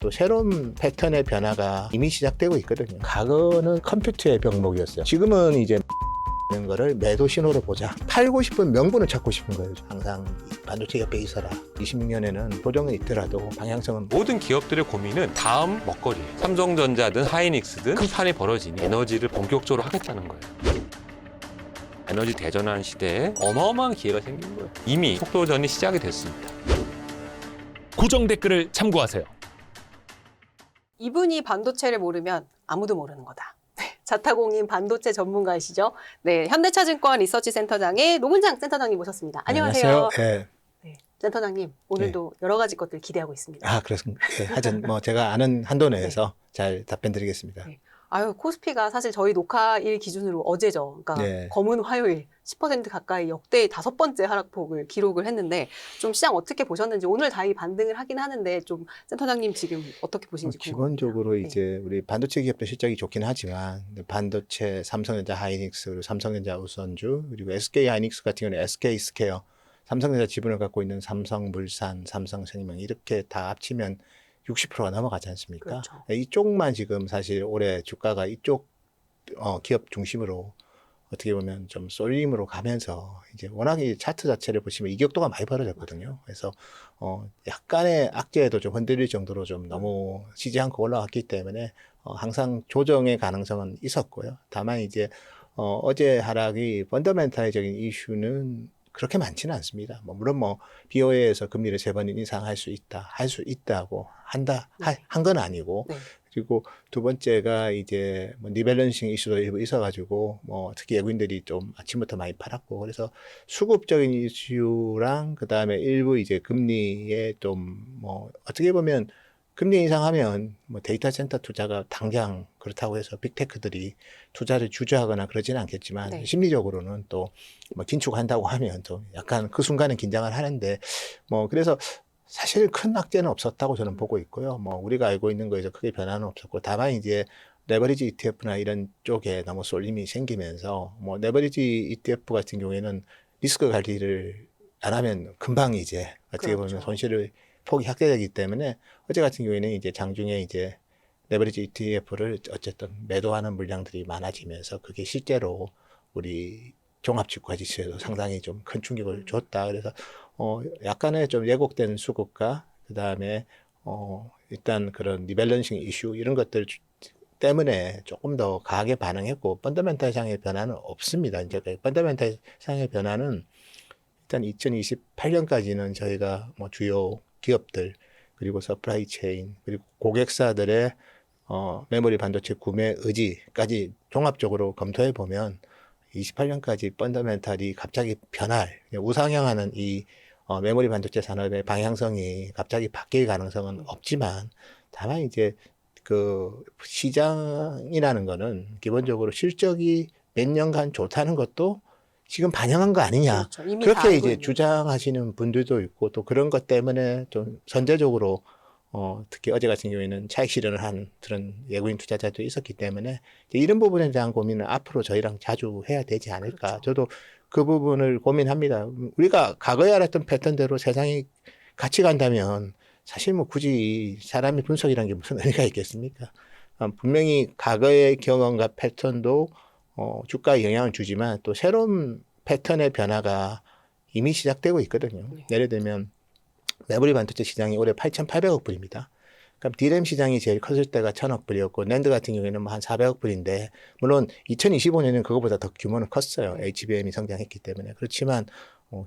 또 새로운 패턴의 변화가 이미 시작되고 있거든요. 과거는 컴퓨터의 병목이었어요. 지금은 이제 있는 거를 매도 신호로 보자. 팔고 싶은 명분을 찾고 싶은 거예요. 항상 반도체 옆에 있어라. 26년에는 조정은 있더라도 방향성은 모든 기업들의 고민은 다음 먹거리. 삼성전자든 하이닉스든 큰 판이 벌어지니 에너지를 본격적으로 하겠다는 거예요. 에너지 대전환 시대에 어마어마한 기회가 생긴 거예요. 이미 속도전이 시작이 됐습니다. 고정 댓글을 참고하세요. 이분이 반도체를 모르면 아무도 모르는 거다. 자타공인 반도체 전문가이시죠? 네, 현대차증권 리서치센터장의 노문장 센터장님 모셨습니다. 안녕하세요. 네. 네, 센터장님, 오늘도 여러 가지 것들 기대하고 있습니다. 그렇습니다. 네, 하여튼 제가 아는 한도 내에서 잘 답변 드리겠습니다. 네. 아유, 코스피가 사실 저희 녹화일 기준으로 어제죠. 그러니까 네. 검은 화요일 10% 가까이 역대 5번째 하락폭을 기록을 했는데 좀 시장 어떻게 보셨는지 오늘 다행히 반등을 하긴 하는데 좀 센터장님 지금 어떻게 보시는지 궁금합니다. 기본적으로 네. 이제 우리 반도체 기업도 실적이 좋긴 하지만 반도체 삼성전자 하이닉스, 그리고 삼성전자 우선주, 그리고 SK 하이닉스 같은 경우는 SK 스퀘어, 삼성전자 지분을 갖고 있는 삼성물산, 삼성생명 이렇게 다 합치면 60%가 넘어가지 않습니까? 그렇죠. 이쪽만 지금 사실 올해 주가가 이쪽 기업 중심으로 어떻게 보면 좀 쏠림으로 가면서 이제 워낙 이 차트 자체를 보시면 이격도가 많이 벌어졌거든요. 그래서 약간의 악재에도 좀 흔들릴 정도로 좀 너무 쉬지 않고 올라왔기 때문에 항상 조정의 가능성은 있었고요. 다만 이제 어제 하락이 펀더멘탈적인 이슈는 그렇게 많지는 않습니다. 물론 BOE에서 금리를 3번 이상 할 수 있다, 할 수 있다고 한 건 아니고. 네. 그리고 두 번째가 이제 리밸런싱 이슈도 일부 있어가지고 특히 외국인들이 좀 아침부터 많이 팔았고, 그래서 수급적인 이슈랑 그 다음에 일부 이제 금리에 좀 어떻게 보면 금리 인상하면 데이터 센터 투자가 당장 그렇다고 해서 빅테크들이 투자를 주저하거나 그러지는 않겠지만 네. 심리적으로는 또 긴축한다고 하면 좀 약간 그 순간은 긴장을 하는데 그래서 사실 큰 악재는 없었다고 저는 보고 있고요. 우리가 알고 있는 거에서 크게 변화는 없었고, 다만 이제 레버리지 ETF나 이런 쪽에 너무 쏠림이 생기면서 레버리지 ETF 같은 경우에는 리스크 관리를 안 하면 금방 이제 어떻게 보면 그렇죠. 손실을 폭이 확대되기 때문에 어제 같은 경우에는 이제 장중에 이제 레버리지 ETF를 어쨌든 매도하는 물량들이 많아지면서 그게 실제로 우리 종합주가 지수에도 상당히 좀 큰 충격을 줬다. 그래서 약간의 좀 왜곡된 수급과 그 다음에 일단 그런 리밸런싱 이슈 이런 것들 때문에 조금 더 강하게 반응했고, 펀더멘탈 상의 변화는 없습니다. 이제 펀더멘탈 상의 변화는 일단 2028년까지는 저희가 주요 기업들 그리고 서플라이 체인 그리고 고객사들의 메모리 반도체 구매 의지까지 종합적으로 검토해 보면 28년까지 펀더멘탈이 갑자기 변할, 우상향하는 이 메모리 반도체 산업의 방향성이 갑자기 바뀔 가능성은 없지만, 다만 이제 그 시장이라는 거는 기본적으로 실적이 몇 년간 좋다는 것도 지금 반영한 거 아니냐. 그렇죠. 이미 다 그렇게 알고 이제 있는. 주장하시는 분들도 있고, 또 그런 것 때문에 좀 선제적으로 특히 어제 같은 경우에는 차익 실현을 한 그런 외국인 투자자도 있었기 때문에 이제 이런 부분에 대한 고민은 앞으로 저희랑 자주 해야 되지 않을까. 그렇죠. 저도 그 부분을 고민합니다. 우리가 과거에 알았던 패턴대로 세상이 같이 간다면 사실 굳이 사람이 분석이라는 게 무슨 의미가 있겠습니까? 분명히 과거의 경험과 패턴도 주가에 영향을 주지만 또 새로운 패턴의 변화가 이미 시작되고 있거든요. 네. 예를 들면 메모리 반도체 시장이 올해 8,800억 불입니다. 그럼 D램 시장이 제일 컸을 때가 1,000억 불이었고, 낸드 같은 경우에는 한 400억 불인데, 물론 2025년에는 그거보다 더 규모는 컸어요. HBM이 성장했기 때문에. 그렇지만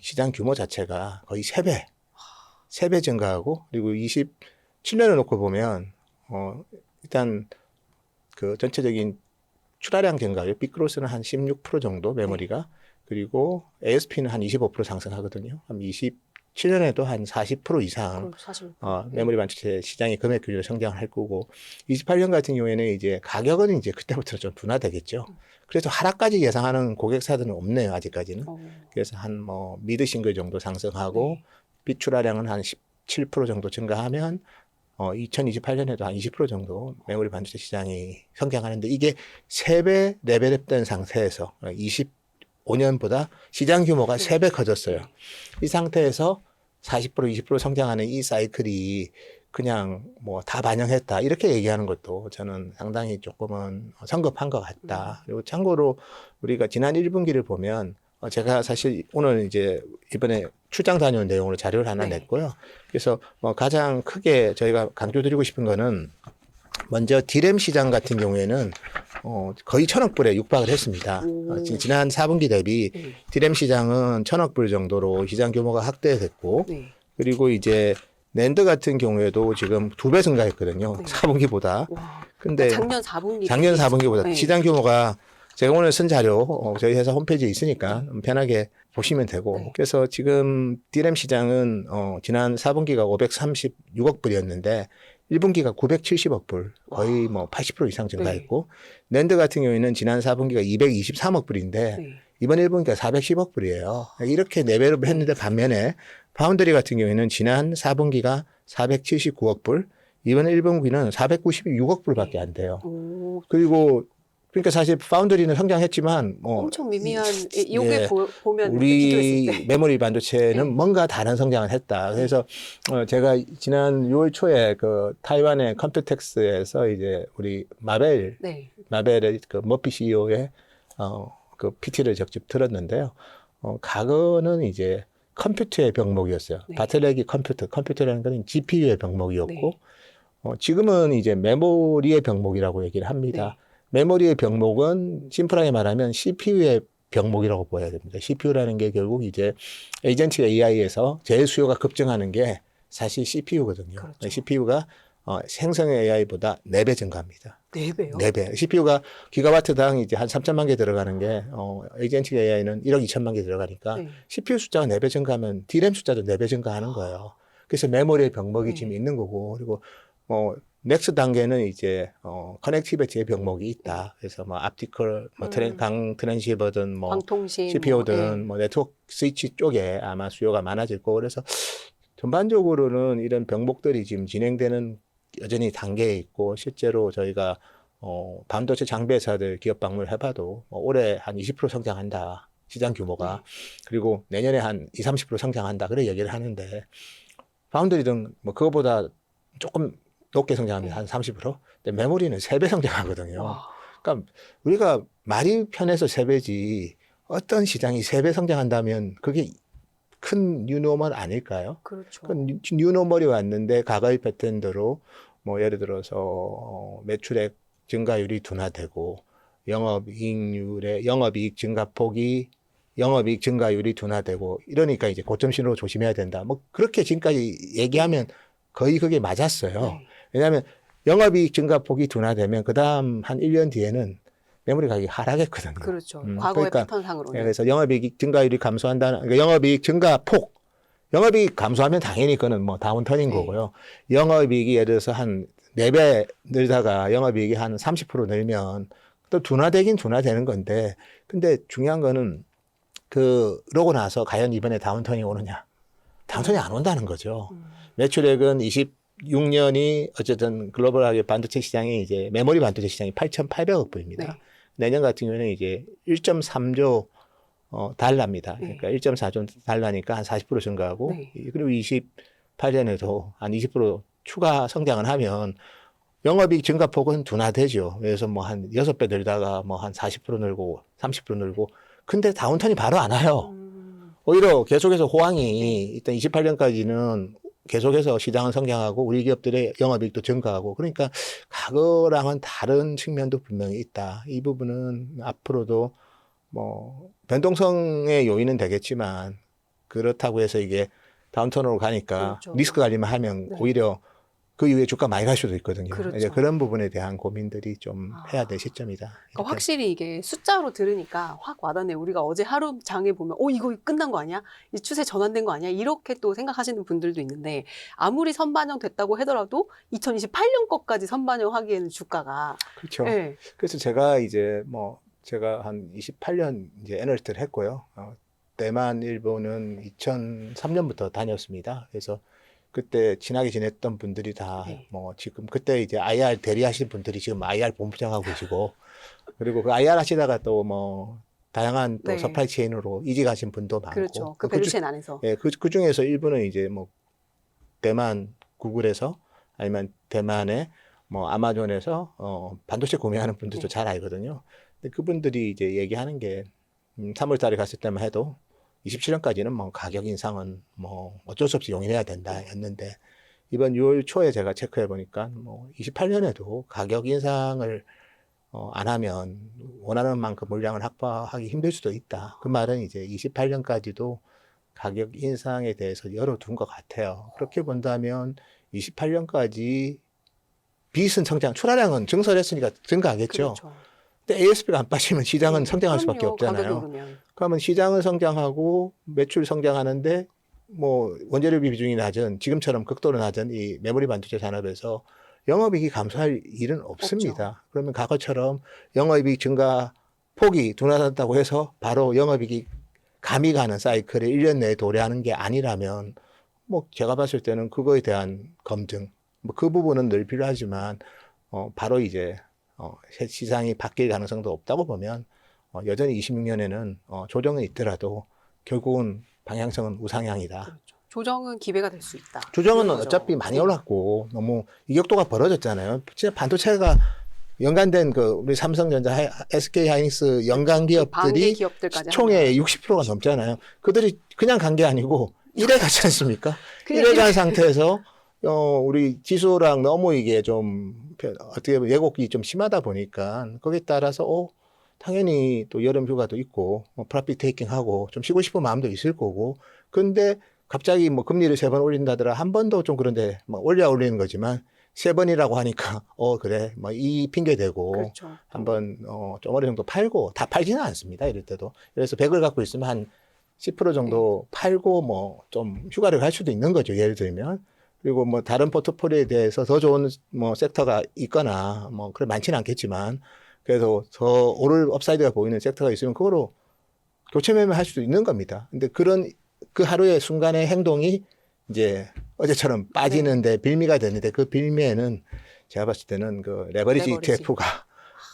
시장 규모 자체가 거의 3배 증가하고, 그리고 27년을 놓고 보면 일단 그 전체적인 출하량 증가율, 빅그로스는 한 16% 정도 메모리가, 그리고 ASP는 한 25% 상승하거든요. 한 27년에도 한 40% 이상 사실 메모리 반도체 시장의 금액 규모로 성장할 거고, 28년 같은 경우에는 이제 가격은 이제 그때부터 좀 둔화되겠죠. 그래서 하락까지 예상하는 고객사들은 없네요, 아직까지는. 그래서 한 미드 싱글 정도 상승하고, 네. 비출하량은 한 17% 정도 증가하면 2028년에도 한 20% 정도 메모리 반도체 시장이 성장하는데, 이게 3배 레벨업된 상태에서 25년보다 시장 규모가 3배 커졌어요. 이 상태에서 40% 20% 성장하는 이 사이클이 그냥 뭐 다 반영했다 이렇게 얘기하는 것도 저는 상당히 조금은 성급한 것 같다. 그리고 참고로 우리가 지난 1분기를 보면 제가 사실 오늘 이제 이번에 출장 다녀온 내용으로 자료를 하나 네. 냈고요. 그래서 뭐 가장 크게 저희가 강조드리고 싶은 거는 먼저 디램 시장 같은 경우에는 거의 1,000억 불에 육박을 했습니다. 오. 지난 4분기 대비 네. 디램 시장은 1,000억 불 정도로 시장 규모가 확대됐고 네. 그리고 이제 낸드 같은 경우에도 지금 2배 증가했거든요. 네. 4분기보다. 와. 근데 작년 4분기. 작년 4분기보다 네. 시장 규모가 제가 오늘 쓴 자료 저희 회사 홈페이지에 있으니까 편하게 보시면 되고 네. 그래서 지금 디램 시장은 지난 4분기가 536억 불이었는데 1분기가 970억 불 거의 뭐 80% 이상 증가했고 낸드 같은 경우에는 지난 4분기가 223억 불인데 네. 이번 1분기가 410억 불이에요. 이렇게 4배로 했는데 반면에 파운드리 같은 경우에는 지난 4분기가 479억 불, 이번 1분기는 496억 불밖에 안 돼요. 오. 그리고 그러니까 사실 파운드리는 성장했지만 엄청 미미한 예, 요게 보면 우리 비교했을 때. 메모리 반도체는 네. 뭔가 다른 성장을 했다. 그래서 제가 지난 6월 초에 그 타이완의 컴퓨텍스에서 이제 우리 마벨의 네. 그 머피 CEO의 그 PT를 직접 들었는데요. 과거는 이제 컴퓨터의 병목이었어요. 네. 바틀렉이 컴퓨터라는 건 GPU의 병목이었고, 네. 지금은 이제 메모리의 병목이라고 얘기를 합니다. 메모리의 병목은 심플하게 말하면 CPU의 병목이라고 보여야 됩니다. CPU라는 게 결국 이제 에이전트 AI에서 제일 수요가 급증하는 게 사실 CPU거든요. 그렇죠. CPU가 생성 AI보다 4배 증가합니다. 4배요? 4배. CPU가 기가와트당 이제 한 3천만 개 들어가는 게, 에이전틱 AI는 1억 2천만 개 들어가니까, 네. CPU 숫자가 4배 증가하면 D램 숫자도 4배 증가하는 거예요. 그래서 메모리의 병목이 네. 지금 있는 거고, 그리고, 넥스 단계는 이제, 커넥티비티의 병목이 있다. 그래서 뭐, 앞티컬, 뭐, 강 트랜시버든 뭐, 방통신 CPU든 뭐, 뭐, 네트워크 스위치 쪽에 아마 수요가 많아질 거고, 그래서 전반적으로는 이런 병목들이 지금 진행되는 여전히 단계에 있고 실제로 저희가 반도체 장비 회사들 기업 방문을 해봐도 올해 한 20% 성장한다 시장 규모가 그리고 내년에 한 20, 30% 성장한다 그래 얘기를 하는데 파운드리 등 뭐 그거보다 조금 높게 성장합니다 한 30%. 근데 메모리는 3배 성장하거든요. 와. 그러니까 우리가 말이 편해서 3배지 어떤 시장이 3배 성장한다면 그게 큰 뉴노멀 아닐까요? 그렇죠. 그 뉴노멀이 왔는데 과거의 패턴대로 뭐 예를 들어서 매출액 증가율이 둔화되고 영업이익 증가율이 둔화되고 이러니까 이제 고점 신호로 조심해야 된다. 뭐 그렇게 지금까지 얘기하면 거의 그게 맞았어요. 네. 왜냐하면 영업이익 증가폭이 둔화되면 그다음 한 1년 뒤에는 메모리 가격이 하락했거든요. 그렇죠. 과거의 그러니까 패턴상으로는. 그래서 영업이익 증가율이 감소한다는, 그러니까 영업이익 증가폭, 영업이익 감소하면 당연히 그거는 뭐 다운턴인 네. 거고요. 영업이익이 예를 들어서 한 4배 늘다가 영업이익이 한 30% 늘면 또 둔화되긴 둔화되는 건데, 근데 중요한 거는 그러고 나서 과연 이번에 다운턴이 오느냐. 다운턴이 안 온다는 거죠. 매출액은 26년이 어쨌든 글로벌하게 반도체 시장이 이제 메모리 반도체 시장이 8,800억 불입니다. 네. 내년 같은 경우에는 이제 1.3조 달러입니다. 네. 그러니까 1.4조 달러니까 한 40% 증가하고 네. 그리고 28년에도 한 20% 추가 성장을 하면 영업이익 증가폭은 둔화되죠. 그래서 뭐 한 6배 늘다가 뭐 한 40% 늘고 30% 늘고 근데 다운턴이 바로 안 와요. 오히려 계속해서 호황이 일단 28년까지는 계속해서 시장은 성장하고 우리 기업들의 영업이익도 증가하고 그러니까 과거랑은 다른 측면도 분명히 있다. 이 부분은 앞으로도 뭐 변동성의 요인은 되겠지만 그렇다고 해서 이게 다운턴으로 가니까 그렇죠. 리스크 관리만 하면 네. 오히려 그 이후에 주가 많이 갈 수도 있거든요. 그렇죠. 이제 그런 부분에 대한 고민들이 좀 해야 될 시점이다. 그러니까 이렇게. 확실히 이게 숫자로 들으니까 확 와닿네. 우리가 어제 하루 장에 보면, 이거 끝난 거 아니야? 이 추세 전환된 거 아니야? 이렇게 또 생각하시는 분들도 있는데, 아무리 선반영됐다고 하더라도 2028년 것까지 선반영하기에는 주가가. 그렇죠. 네. 그래서 제가 이제 제가 한 28년 이제 애널리스트를 했고요. 대만, 일본은 2003년부터 다녔습니다. 그래서 그때 친하게 지냈던 분들이 다 네. 지금 그때 이제 IR 대리하신 분들이 지금 IR 본부장하고 계시고 그리고 그 IR 하시다가 또 다양한 또 네. 서플라이 체인으로 이직하신 분도 많고. 그렇죠. 그 밸류체인 안에서. 그 중에서 일부는 이제 대만 구글에서 아니면 대만의 뭐 아마존에서 반도체 구매하는 분들도 잘 알거든요. 근데 그분들이 이제 얘기하는 게 3월 달에 갔을 때만 해도 27년까지는 뭐 가격 인상은 뭐 어쩔 수 없이 용인해야 된다였는데 이번 6월 초에 제가 체크해 보니까 뭐 28년에도 가격 인상을 안 하면 원하는 만큼 물량을 확보하기 힘들 수도 있다. 그 말은 이제 28년까지도 가격 인상에 대해서 열어둔 것 같아요. 그렇게 본다면 28년까지 빚은 성장, 출하량은 증설했으니까 증가하겠죠. 그렇죠. 근데 ASP가 안 빠지면 시장은 성장할 수밖에 그럼요. 가격이 없잖아요. 오르면. 그러면 시장은 성장하고 매출 성장하는데 뭐 원재료비 비중이 낮은 지금처럼 극도로 낮은 이 메모리 반도체 산업에서 영업이익이 감소할 일은 없습니다. 그러면 과거처럼 영업이익 증가 폭이 둔화됐다고 해서 바로 영업이익이 감이 가는 사이클을 1년 내에 도래하는 게 아니라면 뭐 제가 봤을 때는 그거에 대한 검증 뭐 그 부분은 늘 필요하지만 바로 이제 시장이 바뀔 가능성도 없다고 보면 여전히 26년에는 조정은 있더라도 결국은 방향성은 우상향이다. 그렇죠. 조정은 기회가 될 수 있다. 조정은 그런 거죠. 어차피 많이 올랐고 너무 이격도가 벌어졌잖아요. 진짜 반도체가 연관된 그 우리 삼성전자, SK 하이닉스 연관 방대 기업들이 기업들까지 시총의 60%가 넘잖아요. 그들이 그냥 간 게 아니고 1회 갔지 않습니까? 그냥 1회 간 상태에서 우리 지수랑 너무 이게 좀 어떻게 보면 왜곡이 좀 심하다 보니까 거기에 따라서 당연히 또 여름 휴가도 있고 프로핏 테이킹하고 좀 쉬고 싶은 마음도 있을 거고 근데 갑자기 뭐 금리를 3번 올린다더라 한 번도 좀 그런데 뭐 올리는 거지만 3번이라고 하니까 그래 뭐 이 핑계 대고 그렇죠. 한번 좀 어느 정도 팔고 다 팔지는 않습니다 이럴 때도 그래서 100을 갖고 있으면 한 10% 정도 팔고 뭐 좀 휴가를 갈 수도 있는 거죠 예를 들면 그리고 뭐 다른 포트폴리오에 대해서 더 좋은 뭐 섹터가 있거나 뭐 그래 많지는 않겠지만 그래서 더 오를 업사이드가 보이는 섹터가 있으면 그거로 교체 매매할 수도 있는 겁니다. 근데 그런 그 하루의 순간의 행동이 이제 어제처럼 빠지는데 빌미가 되는데 그 빌미에는 제가 봤을 때는 그 레버리지 ETF가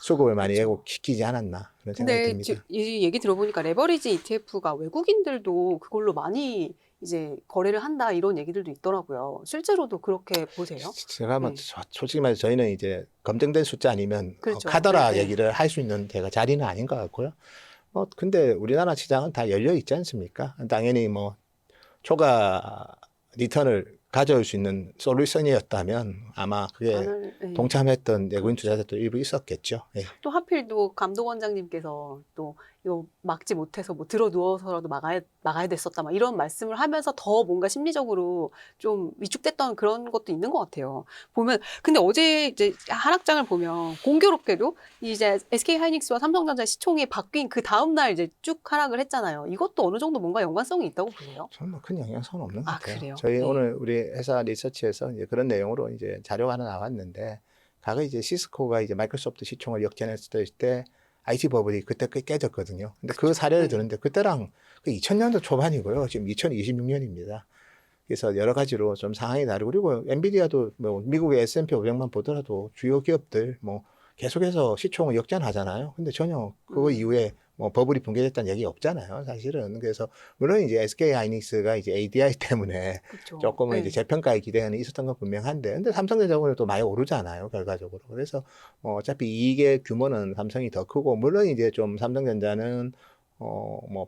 수급을 많이 그렇죠. 왜곡시키지 않았나 그런 생각이 근데 듭니다. 이 얘기 들어보니까 레버리지 ETF가 외국인들도 그걸로 많이 이제 거래를 한다 이런 얘기들도 있더라고요. 실제로도 그렇게 보세요? 제가 뭐 네. 솔직히 말해서 저희는 이제 검증된 숫자 아니면 그렇죠. 카더라 네. 얘기를 할 수 있는 데가 자리는 아닌 것 같고요. 근데 우리나라 시장은 다 열려 있지 않습니까? 당연히 뭐 초과 리턴을 가져올 수 있는 솔루션이었다면 아마 그게 네. 동참했던 외국인 투자자도 일부 있었겠죠. 예. 또 하필 또 감독원장님께서 또 이거 막지 못해서 뭐 들어 누워서라도 막아야 됐었다 막 이런 말씀을 하면서 더 뭔가 심리적으로 좀 위축됐던 그런 것도 있는 것 같아요. 보면 근데 어제 이제 하락장을 보면 공교롭게도 이제 SK 하이닉스와 삼성전자 시총이 바뀐 그 다음 날 이제 쭉 하락을 했잖아요. 이것도 어느 정도 뭔가 연관성이 있다고 보세요? 저는 뭐 큰 영향성은 없는 것 같아요. 그래요? 저희 네. 오늘 우리 회사 리서치에서 이제 그런 내용으로 이제 자료가 하나 나왔는데 과거 이제 시스코가 이제 마이크로소프트 시총을 역전했을 때 IT 버블이 그때 깨졌거든요. 근데 그 사례를 들었는데 그때랑 그 2000년도 초반이고요. 지금 2026년입니다. 그래서 여러 가지로 좀 상황이 다르고 그리고 엔비디아도 뭐 미국의 S&P 500만 보더라도 주요 기업들 뭐 계속해서 시총을 역전하잖아요. 근데 전혀 그거 이후에 뭐 버블이 붕괴됐다는 얘기 없잖아요, 사실은. 그래서 물론 이제 SK 하이닉스가 이제 ADI 때문에 그렇죠. 조금은 네. 이제 재평가의 기대는 있었던 건 분명한데, 근데 삼성전자는 또 많이 오르잖아요, 결과적으로. 그래서 어차피 이익의 규모는 삼성이 더 크고, 물론 이제 좀 삼성전자는 뭐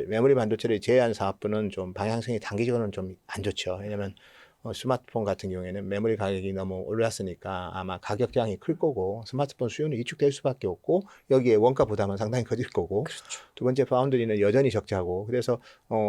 메모리 반도체를 제외한 사업부는 좀 방향성이 단기적으로는 좀 안 좋죠. 왜냐면 스마트폰 같은 경우에는 메모리 가격이 너무 올랐으니까 아마 가격장이 클 거고 스마트폰 수요는 위축될 수밖에 없고 여기에 원가 부담은 상당히 커질 거고 그렇죠. 두 번째 파운드리는 여전히 적자고 그래서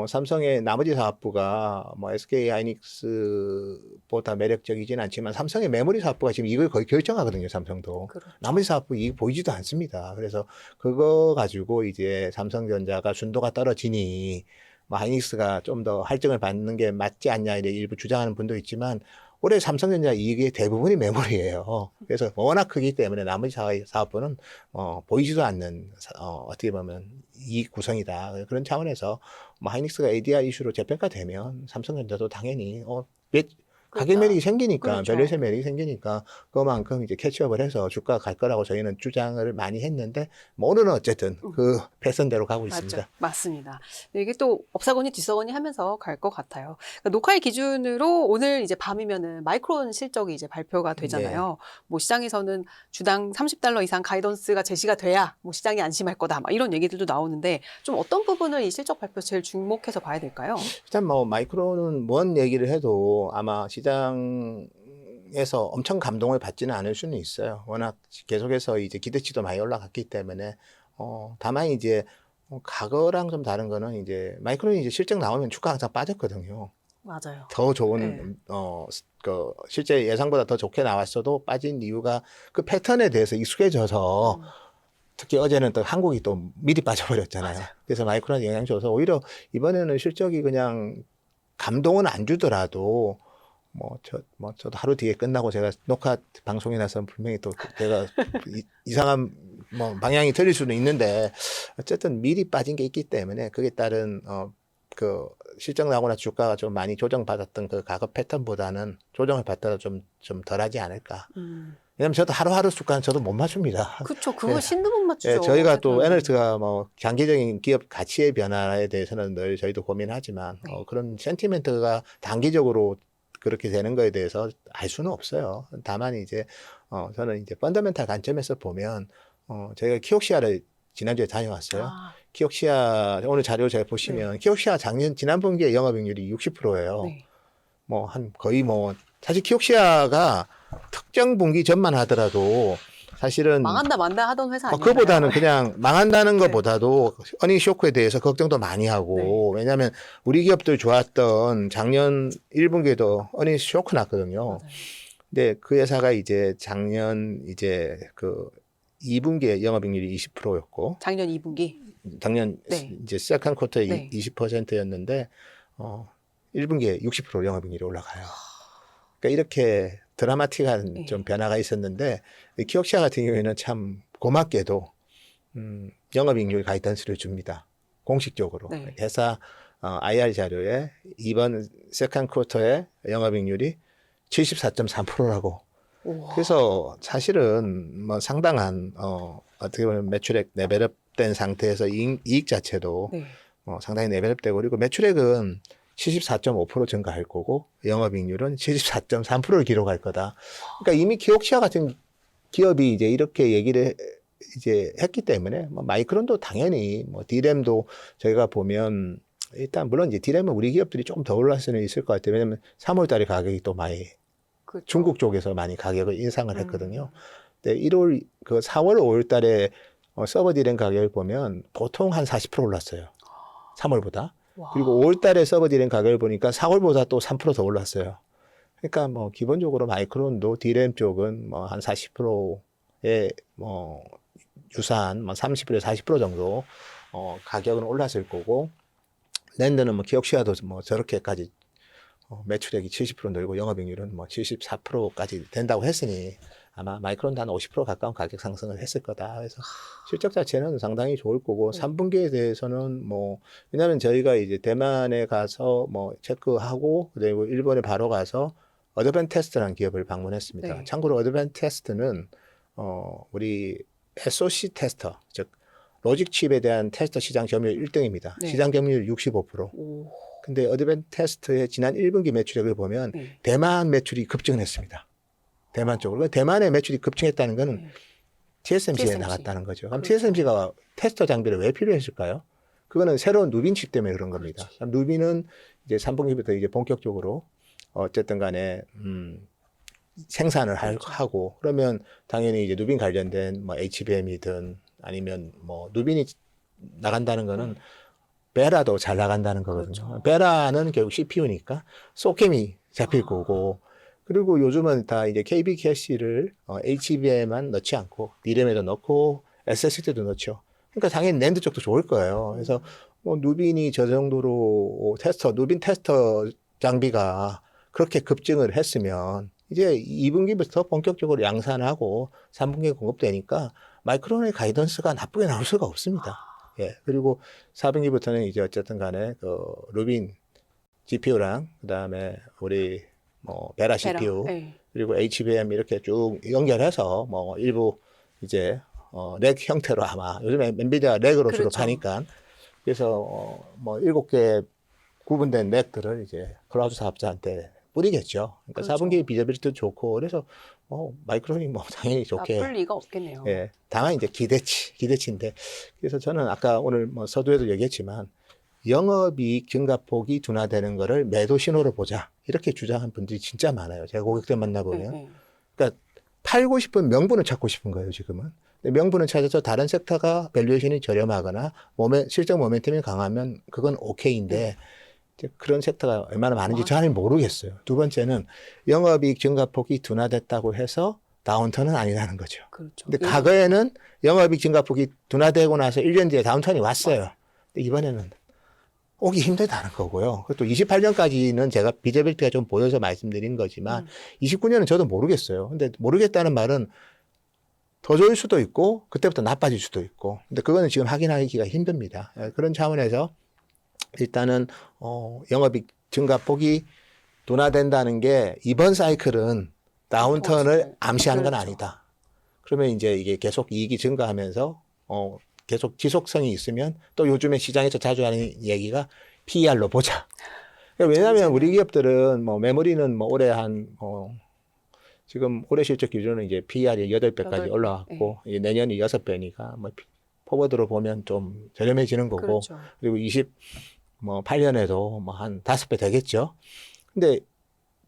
삼성의 나머지 사업부가 뭐 SK 하이닉스보다 매력적이진 않지만 삼성의 메모리 사업부가 지금 이걸 거의 결정하거든요. 삼성도. 그렇죠. 나머지 사업부 이익 보이지도 않습니다. 그래서 그거 가지고 이제 삼성전자가 순도가 떨어지니 뭐 하이닉스가 좀 더 할증을 받는 게 맞지 않냐 이렇게 일부 주장하는 분도 있지만 올해 삼성전자 이익의 대부분이 메모리예요. 그래서 워낙 크기 때문에 나머지 사업부는 보이지도 않는 어떻게 보면 이익 구성이다. 그런 차원에서 뭐 하이닉스가 ADI 이슈로 재평가되면 삼성전자도 당연히 가격 매력이 생기니까, 그렇죠. 밸류에이션 매력이 생기니까, 그만큼 이제 캐치업을 해서 주가가 갈 거라고 저희는 주장을 많이 했는데, 뭐 오늘은 어쨌든 그 패선대로 가고 있습니다. 맞죠. 맞습니다. 네, 이게 또 업사거니 뒤사거니 하면서 갈 것 같아요. 그러니까 녹화일 기준으로 오늘 이제 밤이면은 마이크론 실적이 이제 발표가 되잖아요. 뭐 시장에서는 주당 $30 이상 가이던스가 제시가 돼야 뭐 시장이 안심할 거다. 막 이런 얘기들도 나오는데 좀 어떤 부분을 이 실적 발표 제일 주목해서 봐야 될까요? 일단 뭐 마이크론은 뭔 얘기를 해도 아마 시장에서 엄청 감동을 받지는 않을 수는 있어요. 워낙 계속해서 이제 기대치도 많이 올라갔기 때문에 다만 이제 과거랑 좀 다른 거는 이제 마이크론이 이제 실적 나오면 주가 항상 빠졌거든요. 맞아요. 더 좋은 그 실제 예상보다 더 좋게 나왔어도 빠진 이유가 그 패턴에 대해서 익숙해져서 특히 어제는 또 한국이 또 미리 빠져버렸잖아요. 맞아요. 그래서 마이크론한테 영향 줘서 오히려 이번에는 실적이 그냥 감동은 안 주더라도 저도 하루 뒤에 끝나고 제가 녹화 방송에 나서 분명히 또 제가 이상한 뭐 방향이 틀릴 수는 있는데 어쨌든 미리 빠진 게 있기 때문에 그게 따른 그 실적 나오거나 주가가 좀 많이 조정받았던 그 과거 패턴보다는 조정을 받더라도 좀 덜하지 않을까. 왜냐면 저도 하루하루 주가는 저도 못 맞춥니다. 그렇죠. 그거 예. 신도 못 맞추죠. 예, 저희가 또 어쨌든. 에너지가 뭐 장기적인 기업 가치의 변화에 대해서는 늘 저희도 고민하지만 네. 그런 센티멘트가 단기적으로 그렇게 되는 거에 대해서 알 수는 없어요. 다만 이제 저는 이제 펀더멘탈 관점에서 보면 저희가 키옥시아를 지난주에 다녀왔어요. 아, 키옥시아 오늘 자료 잘 보시면 키옥시아 지난 분기에 영업이익률이 60%예요. 네. 뭐 거의 사실 키옥시아가 특정 분기 전만 하더라도 사실은 망한다 만다 하던 회사 아니에요? 그거보다는 그냥 망한다는 네. 것보다도 어닝 쇼크에 대해서 걱정도 많이 하고 왜냐하면 우리 기업들 좋았던 작년 1분기에도 어닝 쇼크 났거든요. 맞아요. 근데 그 회사가 이제 작년 이제 그 2분기에 영업이익률이 20%였고 작년 2분기. 작년 네. 이제 시작한 쿼터에 네. 20%였는데 1분기에 60% 영업이익률이 올라가요. 그러니까 이렇게 드라마틱한 네. 좀 변화가 있었는데 키옥시아 같은 경우에는 참 고맙게도 영업이익률 가이던스를 줍니다. 공식적으로. 네. 회사 IR 자료에 이번 세컨 쿼터의 영업이익률이 74.3%라고. 우와. 그래서 사실은 뭐 상당한 어떻게 보면 매출액 레벨업된 상태에서 이익 자체도 네. 상당히 레벨업되고 그리고 매출액은 74.5% 증가할 거고 영업이익률은 74.3%를 기록할 거다. 그러니까 이미 키옥시아 같은 기업이 이제 이렇게 얘기를 이제 했기 때문에 마이크론도 당연히 디램도 저희가 보면 일단 물론 이제 디램은 우리 기업들이 조금 더 올랐을 수는 있을 것 같아요. 왜냐면 3월달에 가격이 또 많이 그렇죠. 중국 쪽에서 많이 가격을 인상을 했거든요. 근데 4월, 5월달에 서버 디램 가격을 보면 보통 한 40% 올랐어요. 3월보다. 와. 그리고 5월달에 서버 디램 가격을 보니까 4월보다 또 3% 더 올랐어요. 그러니까 기본적으로 마이크론도 디램 쪽은 한 40%의 유사한 30%에서 40% 정도 가격은 올랐을 거고 랜드는 키옥시아도 저렇게까지 매출액이 70% 늘고 영업이익률은 74%까지 된다고 했으니 아마 마이크론도 한 50% 가까운 가격 상승을 했을 거다. 그래서 실적 자체는 상당히 좋을 거고 3분기에 대해서는 왜냐하면 저희가 이제 대만에 가서 체크하고 그리고 일본에 바로 가서 어드밴테스트라는 기업을 방문했습니다. 네. 참고로 어드밴테스트는 우리 SoC 테스터 즉 로직 칩에 대한 테스터 시장 점유율 1등입니다. 네. 시장 점유율 65%. 오. 근데 어드밴테스트의 지난 1분기 매출액을 보면 네. 대만 매출이 급증을 했습니다. 대만 쪽으로. 대만의 매출이 급증했다는 것은 네. TSMC에 TSMC. 나갔다는 거죠. 그럼 그렇죠. TSMC가 테스터 장비를 왜 필요했을까요? 그거는 새로운 누빈 칩 때문에 그런 겁니다. 그럼 누빈은 이제 3분기부터 이제 본격적으로 어쨌든 간에 생산을 하고 그러면 당연히 이제 누빈 관련된 HBM이든 아니면 누빈이 나간다는 거는 베라도 잘 나간다는 거거든요. 그렇죠. 베라는 결국 CPU니까 소캠이 잡힐 거고 그리고 요즘은 다 이제 KB 캐시를 HBM에만 넣지 않고 DRAM에도 넣고 SSD도 넣죠. 그러니까 당연히 낸드 쪽도 좋을 거예요. 그래서 누빈이 저 정도로 누빈 테스터 장비가 그렇게 급증을 했으면 이제 2분기부터 본격적으로 양산하고 3분기에 공급되니까 마이크론의 가이던스가 나쁘게 나올 수가 없습니다. 예. 그리고 4분기부터는 이제 어쨌든 간에 루빈 GPU랑 그다음에 우리 뭐 베라 CPU 네. 그리고 HBM 이렇게 쭉 연결해서 뭐 일부 이제 렉 형태로 아마 요즘에 엔비디아 렉으로 주로 그렇죠. 파니까 그래서 뭐 7개 구분된 렉들을 이제 클라우드 사업자한테 뿌리겠죠. 그러니까 그렇죠. 4분기 비저빌리티도 좋고 그래서 마이크론이 뭐 당연히 좋게 나쁠 리가 없겠네요. 예, 다만 이제 기대치인데 그래서 저는 아까 오늘 뭐 서두에도 얘기했지만 영업이익 증가폭이 둔화되는 거를 매도 신호로 보자 이렇게 주장한 분들이 진짜 많아요. 제가 고객들 만나보면 네. 그러니까 팔고 싶은 명분을 찾고 싶은 거예요 지금은. 근데 명분을 찾아서 다른 섹터가 밸류에이션이 저렴하거나 실적 모멘텀이 강하면 그건 오케이인데 이제 그런 섹터가 얼마나 많은지 잘 모르겠어요. 두 번째는 영업이익 증가폭이 둔화됐다고 해서 다운턴은 아니라는 거죠. 그렇죠. 근데 과거에는 영업이익 증가폭이 둔화되고 나서 1년 뒤에 다운턴이 왔어요. 근데 이번에는 오기 힘들다는 거고요. 그것도 28년까지는 제가 비저빌티가 좀 보여서 말씀드린 거지만 29년은 저도 모르겠어요. 근데 모르겠다는 말은 더 좋을 수도 있고 그때부터 나빠질 수도 있고 근데 그거는 지금 확인하기가 힘듭니다. 그런 차원에서 일단은 영업이익 증가폭이 둔화된다는 게 이번 사이클은 다운턴을 암시하는 건 그렇죠. 아니다. 그러면 이제 이게 계속 이익이 증가하면서 계속 지속성이 있으면 또 요즘에 시장에서 자주 하는 얘기가 PER로 보자. 왜냐하면 우리 기업들은 뭐 메모리는 뭐 올해 지금 올해 실적 기준은 이제 PER이 8배까지 8배. 올라왔고 이제 내년이 6배니까 뭐 포워드로 보면 좀 저렴해지는 거고 그렇죠. 그리고 28년에도 뭐 한 5배 되겠죠. 근데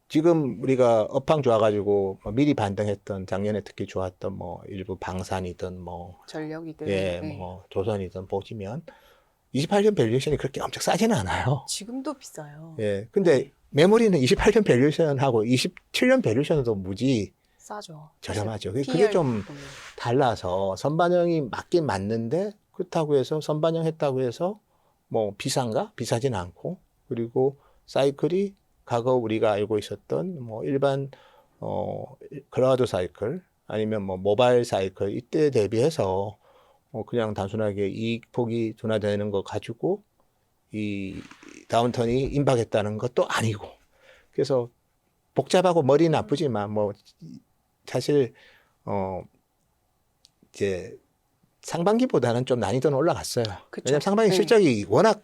지금 우리가 업황 좋아가지고 미리 반등했던 작년에 특히 좋았던 뭐 일부 방산이든 뭐 전력이든 예, 뭐 조선이든 보시면 28년 밸류에이션이 그렇게 엄청 싸지는 않아요. 지금도 비싸요. 예, 근데 메모리는 28년 밸류에이션하고 27년 밸류에이션도 무지 싸죠. 저렴하죠. 사실 그게 좀 PR 보면. 달라서 선반영이 맞긴 맞는데 그렇다고 해서 선반영했다고 해서 뭐 비싼가? 비싸진 않고 그리고 사이클이 과거 우리가 알고 있었던 뭐 일반 클라우드 사이클 아니면 뭐 모바일 사이클 이때 대비해서 그냥 단순하게 이익 폭이 둔화되는 거 가지고 이 다운턴이 임박했다는 것도 아니고 그래서 복잡하고 머리는 아프지만 뭐 사실 이제 상반기보다는 좀 난이도는 올라갔어요. 그쵸. 왜냐하면 상반기 네. 실적이 워낙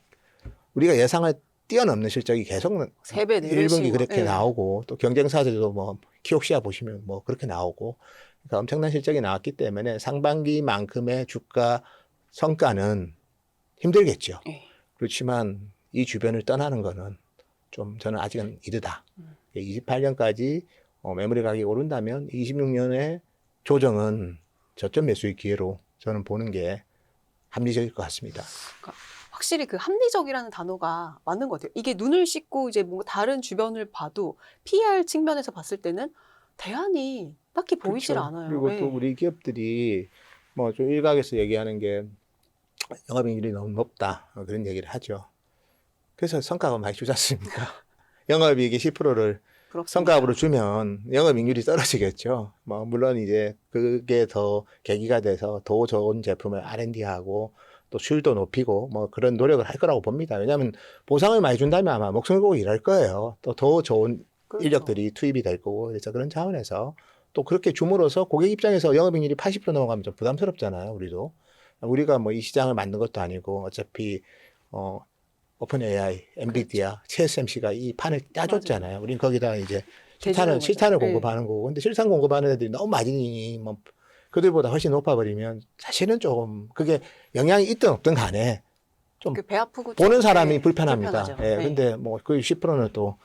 우리가 예상을 뛰어넘는 실적이 계속 3배, 4배씩 1분기 그렇게 네. 나오고 또 경쟁사들도 뭐 키옥시아 보시면 뭐 그렇게 나오고 그러니까 엄청난 실적이 나왔기 때문에 상반기만큼의 주가 성과는 힘들겠죠. 네. 그렇지만 이 주변을 떠나는 거는 좀 저는 아직은 이르다. 28년까지 메모리 가격이 오른다면 26년에 조정은 저점 매수의 기회로 저는 보는 게 합리적일 것 같습니다. 확실히 그 합리적이라는 단어가 맞는 것 같아요. 이게 눈을 씻고 이제 뭔가 다른 주변을 봐도 PR 측면에서 봤을 때는 대안이 딱히 보이질 그렇죠. 않아요. 그리고 네. 또 우리 기업들이 뭐 좀 일각에서 얘기하는 게 영업이익률이 너무 높다 그런 얘기를 하죠. 그래서 성과가 많이 주지 않습니까? 영업이익이 10%를 그렇습니다. 성과급으로 주면 영업이익률이 떨어지겠죠. 뭐 물론 이제 그게 더 계기가 돼서 더 좋은 제품을 R&D하고 또 수율도 높이고 뭐 그런 노력을 할 거라고 봅니다. 왜냐하면 보상을 많이 준다면 아마 목숨을 걸고 일할 거예요. 또 더 좋은 그렇죠. 인력들이 투입이 될 거고 그래서 그런 차원에서 또 그렇게 줌으로써 고객 입장에서 영업이익률이 80% 넘어가면 좀 부담스럽잖아요. 우리가 뭐 이 시장을 만든 것도 아니고 어차피 오픈 AI, 엔비디아, TSMC가 이 판을 짜줬잖아요. 우린 거기다 이제 대주는 실탄을 거죠. 공급하는 거고. 근데 실탄 공급하는 애들이 너무 마진이 뭐 그들보다 훨씬 높아버리면 사실은 조금 그게 영향이 있든 없든 간에 좀 그 배 아프고 보는 사람이 네, 불편합니다. 불편하죠. 예, 네. 근데 뭐 그 10%는 또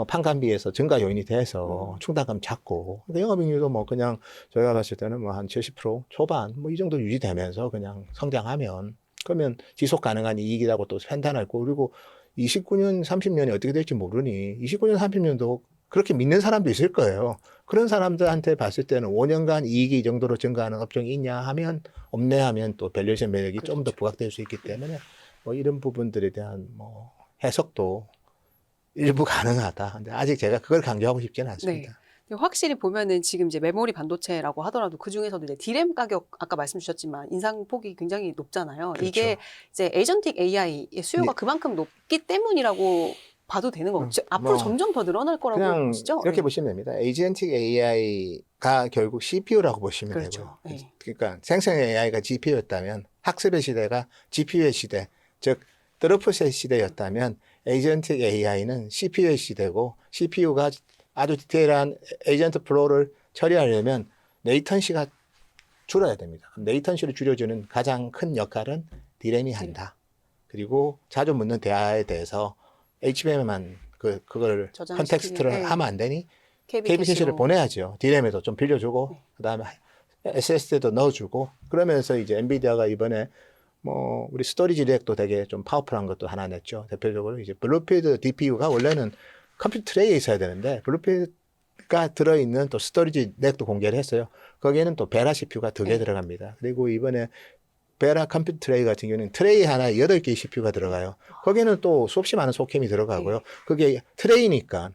판관비에서 증가 요인이 돼서 충당감 작고 그러니까 영업이익률도 뭐 그냥 저희가 봤을 때는 뭐 한 70% 초반 뭐 이 정도 유지되면서 그냥 성장하면 그러면 지속 가능한 이익이라고 또 판단할 거고 그리고 29년, 30년이 어떻게 될지 모르니 29년, 30년도 그렇게 믿는 사람도 있을 거예요. 그런 사람들한테 봤을 때는 5년간 이익이 이 정도로 증가하는 업종이 있냐 하면 없네 하면 또 밸류에이션 매력이 좀 더 부각될 수 있기 때문에 뭐 이런 부분들에 대한 뭐 해석도 일부 가능하다. 근데 아직 제가 그걸 강조하고 싶지는 않습니다. 확실히 보면은 지금 이제 메모리 반도체라고 하더라도 그 중에서도 이제 디램 가격 아까 말씀 주셨지만 인상폭이 굉장히 높잖아요. 그렇죠. 이게 이제 에이전틱 AI의 수요가 예. 그만큼 높기 때문이라고 봐도 되는 거고 앞으로 뭐 점점 더 늘어날 거라고 그냥 보시죠? 이렇게 네. 보시면 됩니다. 에이전틱 AI가 결국 CPU라고 보시면 그렇죠. 되고요. 네. 그러니까 생성 AI가 GPU였다면 학습의 시대가 GPU의 시대, 즉 드롭셋 시대였다면 에이전틱 AI는 CPU의 시대고 CPU가 아주 디테일한 에이전트 플로우를 처리하려면 레이턴시가 줄어야 됩니다. 레이턴시를 줄여주는 가장 큰 역할은 디램이 한다. 그리고 자주 묻는 대화에 대해서 HBM에만 그걸 저장시키는, 컨텍스트를 네. 하면 안 되니 KB KB 캐시를 캐시로. 보내야죠. 디램에도 좀 빌려주고 네. 그다음에 SSD도 넣어주고 그러면서 이제 엔비디아가 이번에 뭐 우리 스토리지 렉도 되게 좀 파워풀한 것도 하나 냈죠. 대표적으로 이제 블루필드 DPU가 원래는 컴퓨터 트레이에 있어야 되는데 블루필드가 들어있는 또 스토리지 렉도 공개를 했어요. 거기에는 또 베라 CPU가 2개 네. 들어갑니다. 그리고 이번에 베라 컴퓨터 트레이 같은 경우는 트레이 하나에 8개의 CPU가 들어가요. 거기에는 또 수없이 많은 소캠이 들어가고요. 네. 그게 트레이니까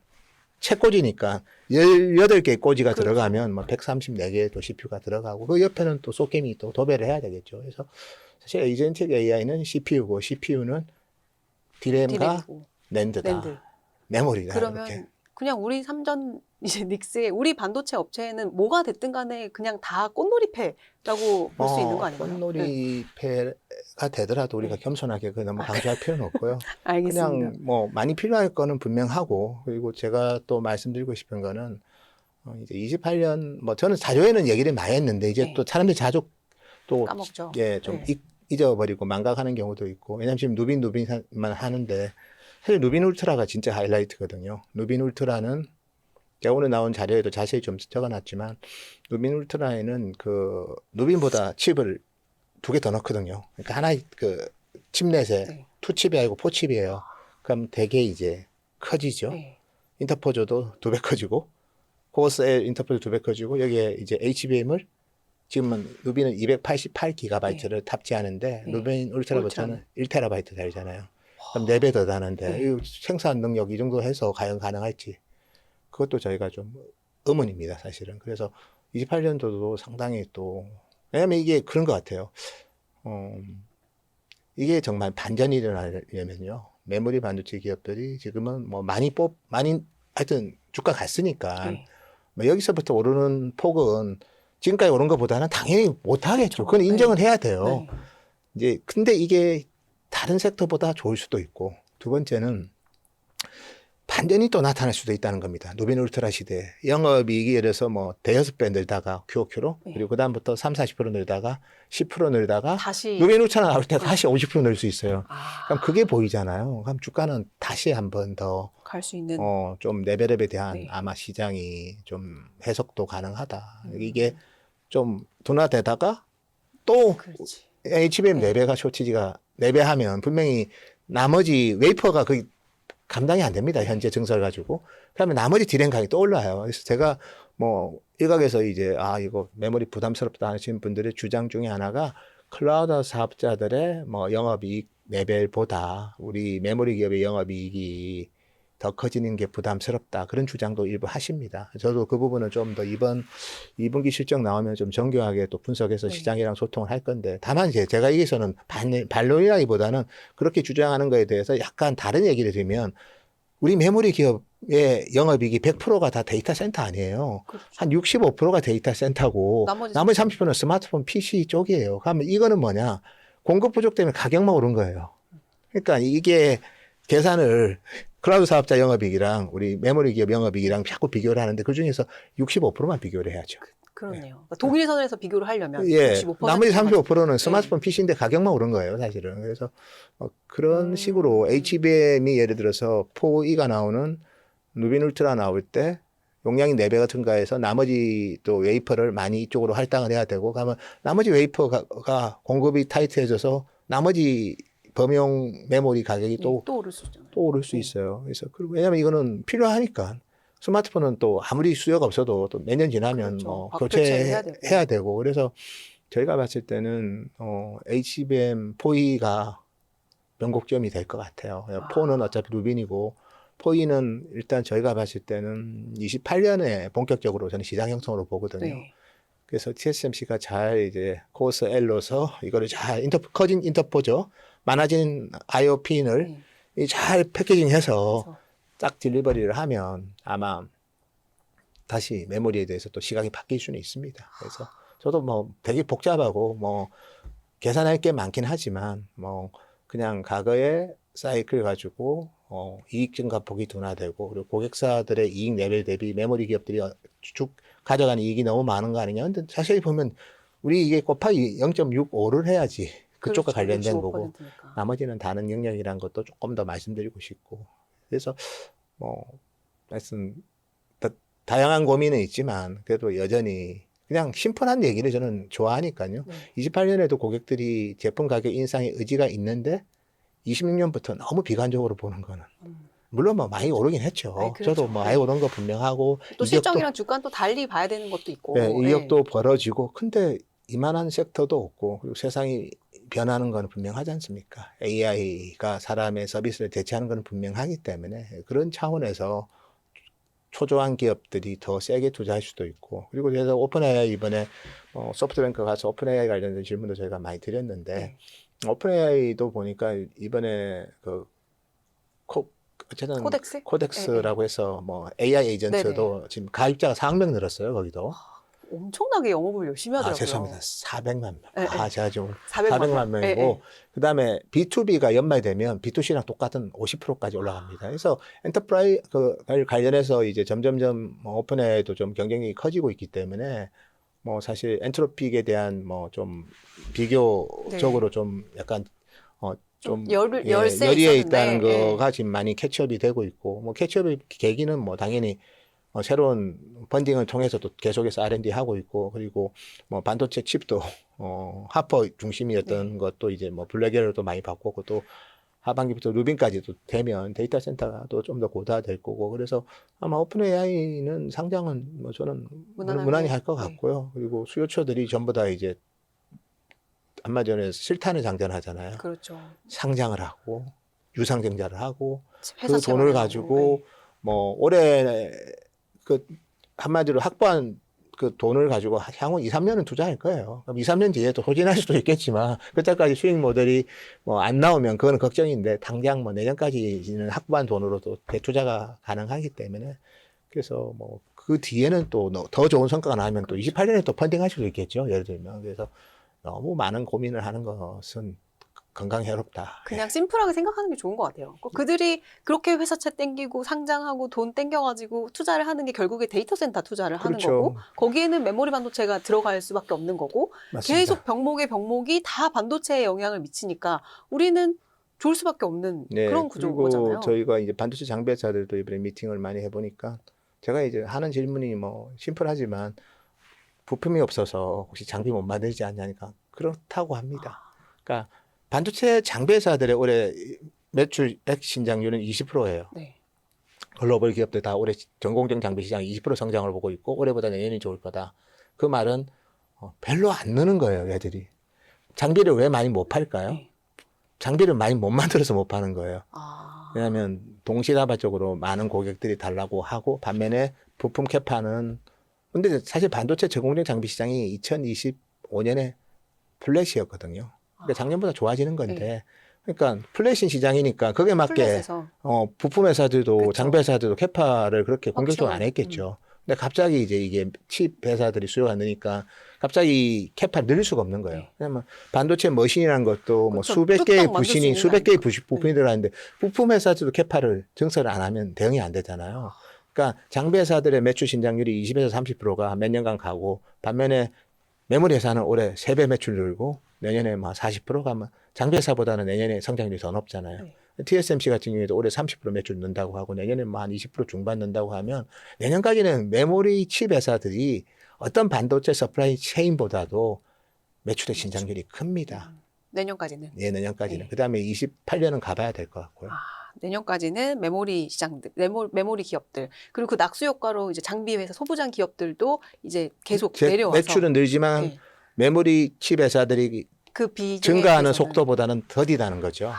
책꽂이니까 18개의 꽂이가 그렇죠. 들어가면 뭐 134개의 또 CPU가 들어가고 그 옆에는 또 소캠이 또 도배를 해야 되겠죠. 그래서 사실 에이전틱 AI는 CPU고 CPU는 디램과 디램이고. 낸드다. 랜드. 메모리다. 그러면 이렇게. 그냥 우리 삼전 이제 닉스의 우리 반도체 업체에는 뭐가 됐든 간에 그냥 다 꽃놀이패라고 볼 수 있는 거 아닌가요? 네. 꽃놀이패가 되더라도 우리가 네. 겸손하게 그 너무 강조할 필요는 없고요. 알겠습니다. 그냥 뭐 많이 필요할 거는 분명하고 그리고 제가 또 말씀드리고 싶은 거는 이제 28년 뭐 저는 자료에는 얘기를 많이 했는데 이제 네. 또 사람들이 자주 또 까먹죠. 예, 좀 네. 잊어버리고 망각하는 경우도 있고 왜냐면 지금 누빈만 하는데 사실 누빈 울트라가 진짜 하이라이트거든요. 누빈 울트라는 제가 오늘 나온 자료에도 자세히 좀 적어놨지만 누빈 울트라에는 그 누빈보다 칩을 2개 더 넣거든요. 그러니까 하나 그 칩넷에 네. 투칩이 아니고 포칩이에요. 그럼 되게 이제 커지죠. 네. 인터포저도 2배 커지고 코어스 L 인터포저 2배 커지고 여기에 이제 HBM을 지금은 누빈은 288GB를 탑재하는데 네. 누빈 울트라부터는 울트라는. 1TB 달잖아요. 그럼 4배 더 다는데 네. 이 생산 능력 이 정도 해서 과연 가능할지 그것도 저희가 좀 의문입니다, 사실은. 그래서 28년도도 상당히 또 왜냐면 이게 그런 것 같아요. 이게 정말 반전이 일어나려면요. 메모리 반도체 기업들이 지금은 뭐 많이 하여튼 주가 갔으니까 네. 뭐 여기서부터 오르는 폭은 지금까지 오른 것보다는 당연히 못하겠죠. 그건 네. 인정을 해야 돼요. 네. 이제 근데 이게 다른 섹터보다 좋을 수도 있고 두 번째는 반전이 또 나타날 수도 있다는 겁니다. 누빈 울트라 시대 영업이익이 예를 들어서 뭐 대여섯 배 늘다가 QOQ로 네. 그리고 그다음부터 30-40% 늘다가 10% 늘다가 다시 누빈 울트라 나올 때 다시 50% 늘 수 있어요. 아, 그럼 그게 보이잖아요. 그럼 주가는 다시 한번 더 갈 수 있는 좀 레벨업에 대한 네. 아마 시장이 좀 해석도 가능하다. 이게 좀 둔화되다가 또 그렇지. HBM 네. 4배가 쇼티지가 4배 하면 분명히 나머지 웨이퍼가 그 감당이 안 됩니다. 현재 증설 가지고. 그러면 나머지 디램 가격이 또 올라요. 그래서 제가 뭐 일각에서 이제 이거 메모리 부담스럽다 하시는 분들의 주장 중에 하나가 클라우드 사업자들의 뭐 영업이익 레벨보다 우리 메모리 기업의 영업이익이 더 커지는 게 부담스럽다. 그런 주장도 일부 하십니다. 저도 그 부분은 좀 더 이번 2분기 실적 나오면 좀 정교하게 또 분석해서 네. 시장이랑 소통을 할 건데 다만 이제 제가 여기서는 반론이라기보다는 그렇게 주장하는 거에 대해서 약간 다른 얘기를 드리면 우리 메모리 기업의 영업이익이 100%가 다 데이터 센터 아니에요. 그렇죠. 한 65%가 데이터 센터고 나머지 30%는 스마트폰 PC 쪽이에요. 그러면 이거는 뭐냐? 공급 부족 때문에 가격만 오른 거예요. 그러니까 이게 계산을 클라우드 사업자 영업이익이랑 우리 메모리 기업 영업이익이랑 자꾸 비교를 하는데 그중에서 65%만 비교를 해야죠. 그러네요. 그러니까 독일선에서 비교를 하려면 예. 65% 나머지 35%는 네. 스마트폰 PC인데 가격만 오른 거예요, 사실은. 그래서 그런 음. 식으로 HBM이 예를 들어서 4E가 나오는 누빈 울트라 나올 때 용량이 4배가 증가해서 나머지 또 웨이퍼를 많이 이쪽으로 할당을 해야 되고 그러면 나머지 웨이퍼가 공급이 타이트해져서 나머지 범용 메모리 가격이 또 오를 수 있잖아요. 또 오를 수 있어요. 그래서 왜냐하면 이거는 필요하니까 스마트폰은 또 아무리 수요가 없어도 또 몇 년 지나면 그렇죠. 뭐 교체해야 교체해야 되고 그래서 저희가 봤을 때는 HBM 4E가 변곡점이 될 것 같아요. 4는 어차피 루빈이고 4E는 일단 저희가 봤을 때는 28년에 본격적으로 저는 시장 형성으로 보거든요. 네. 그래서 TSMC가 잘 이제 코어스 L로서 이거를 잘 커진 인터포저 많아진 IO 핀을 네. 잘 패키징해서 그래서 딱 딜리버리를 하면 아마 다시 메모리에 대해서 또 시각이 바뀔 수는 있습니다. 그래서 저도 뭐 되게 복잡하고 뭐 계산할 게 많긴 하지만 뭐 그냥 과거의 사이클 가지고 이익 증가 폭이 둔화되고 그리고 고객사들의 이익 레벨 대비 메모리 기업들이 쭉 가져가는 이익이 너무 많은 거 아니냐. 근데 자세히 보면 우리 이게 곱하기 0.65를 해야지 그쪽과 그렇죠. 관련된 거고 65%니까. 나머지는 다른 영역이라는 것도 조금 더 말씀드리고 싶고 그래서 뭐 말씀 다양한 고민은 있지만 그래도 여전히 그냥 심플한 얘기를 저는 좋아하니까요. 네. 28년에도 고객들이 제품 가격 인상의 의지가 있는데 26년부터 너무 비관적으로 보는 거는 물론 뭐 많이 오르긴 했죠. 아니, 그렇죠. 저도 뭐 많이 오른 거 분명하고 또 실적이랑 주가는 또 달리 봐야 되는 것도 있고. 네, 이격도 벌어지고 근데 이만한 섹터도 없고 그리고 세상이 변하는 건 분명하지 않습니까? AI가 사람의 서비스를 대체하는 건 분명하기 때문에 그런 차원에서 초조한 기업들이 더 세게 투자할 수도 있고 그리고 그래서 오픈 AI 이번에 소프트뱅크 가서 오픈 AI 관련된 질문도 저희가 많이 드렸는데 오픈 AI도 보니까 이번에 어쨌든 코덱스라고 해서 뭐 AI 에이전트도 지금 가입자가 4명 늘었어요 거기도. 엄청나게 영업을 열심히 하더라고요. 죄송합니다. 400만 명. 네, 제가 좀 400만 명이고 네. 그다음에 B2B가 연말되면 B2C랑 똑같은 50%까지 올라갑니다. 그래서 엔터프라이 관련해서 이제 점점점 오픈 AI도 좀 경쟁력이 커지고 있기 때문에 뭐 사실 엔트로픽에 대한 뭐 좀 비교적으로 좀 약간 좀 열세 열의에 있었는데, 있다는 거가 지금 많이 캐치업이 되고 있고 뭐 캐치업의 계기는 뭐 당연히 새로운 펀딩을 통해서도 계속해서 R&D 하고 있고 그리고 뭐 반도체 칩도 하퍼 중심이었던 것도 이제 뭐 블랙에러도 많이 바꿨고 또 하반기부터 루빈까지도 되면 데이터 센터가 또 좀 더 고도화될 거고 그래서 아마 오픈 AI는 상장은 뭐 저는 무난히 할 것 같고요. 그리고 수요처들이 전부 다 이제 아마존에서 실탄을 장전하잖아요. 그렇죠. 상장을 하고 유상증자를 하고 회사 그 돈을 가지고 뭐 올해 한마디로 확보한 그 돈을 가지고 향후 2, 3년은 투자할 거예요. 그럼 2, 3년 뒤에 또 소진할 수도 있겠지만 그때까지 수익 모델이 뭐 안 나오면 그거는 걱정인데 당장 뭐 내년까지는 확보한 돈으로도 대투자가 가능하기 때문에 그래서 뭐 그 뒤에는 또 더 좋은 성과가 나면 또 28년에 또 펀딩할 수도 있겠죠. 예를 들면 그래서 너무 많은 고민을 하는 것은 건강에 해롭다. 그냥 심플하게 생각하는 게 좋은 것 같아요. 그들이 그렇게 회사채 땡기고 상장하고 돈 땡겨가지고 투자를 하는 게 결국에 데이터 센터 투자를 하는 그렇죠. 거고 거기에는 메모리 반도체가 들어갈 수밖에 없는 거고 맞습니다. 계속 병목이 다 반도체에 영향을 미치니까 우리는 좋을 수밖에 없는 그런 그리고 구조잖아요. 저희가 이제 반도체 장비 회사들도 이번에 미팅을 많이 해보니까 제가 이제 하는 질문이 뭐 심플하지만 부품이 없어서 혹시 장비 못 만들지 않냐니까 그렇다고 합니다. 그러니까 반도체 장비 회사들의 올해 매출액 신장률은 20%예요. 네. 글로벌 기업들 다 올해 전공정 장비 시장 20% 성장을 보고 있고 올해보다 내년이 좋을 거다. 그 말은 별로 안 느는 거예요, 얘들이. 장비를 왜 많이 못 팔까요? 네. 장비를 많이 못 만들어서 못 파는 거예요. 아. 왜냐하면 동시다발적으로 많은 고객들이 달라고 하고 반면에 부품 캐파는 근데 사실 반도체 전공정 장비 시장이 2025년에 플랫이었거든요. 그러니까 작년보다 좋아지는 건데 그러니까 플랫인 시장이니까 거기에 맞게 플랫에서. 부품 회사들도 그쵸. 장비 회사들도 캐파를 그렇게 공격적으로 안 확실히. 했겠죠. 근데 갑자기 이제 이게 칩 회사들이 수요가 느니까 갑자기 캐파를 늘릴 수가 없는 거예요. 네. 왜냐면 반도체 머신이라는 것도 뭐 그쵸. 수백 뚝딱 개의 만들 수 부신이 있는 수백 개의 게 아니니까. 부품이 들어가는데 부품 회사들도 캐파를 증설을 안 하면 대응이 안 되잖아요. 그러니까 장비 회사들의 매출 신장률이 20에서 30%가 몇 년간 가고 반면에 메모리 회사는 올해 3배 매출 늘고 내년에 뭐 40% 가면 장비 회사보다는 내년에 성장률이 더 높잖아요. 네. TSMC 같은 경우에도 올해 30% 매출 는다고 하고 내년에 뭐 한 20% 중반 는다고 하면 내년까지는 메모리 칩 회사들이 어떤 반도체 서플라이 체인보다도 매출의 신장률이 큽니다. 내년까지는. 예, 내년까지는. 네. 그다음에 28년은 가봐야 될 것 같고요. 내년까지는 메모리 시장들, 메모리 기업들, 그리고 그 낙수 효과로 이제 장비 회사, 소부장 기업들도 이제 계속 내려와서 매출은 늘지만 네. 메모리 칩 회사들이 그 비중에 증가하는 비해서는. 속도보다는 더디다는 거죠.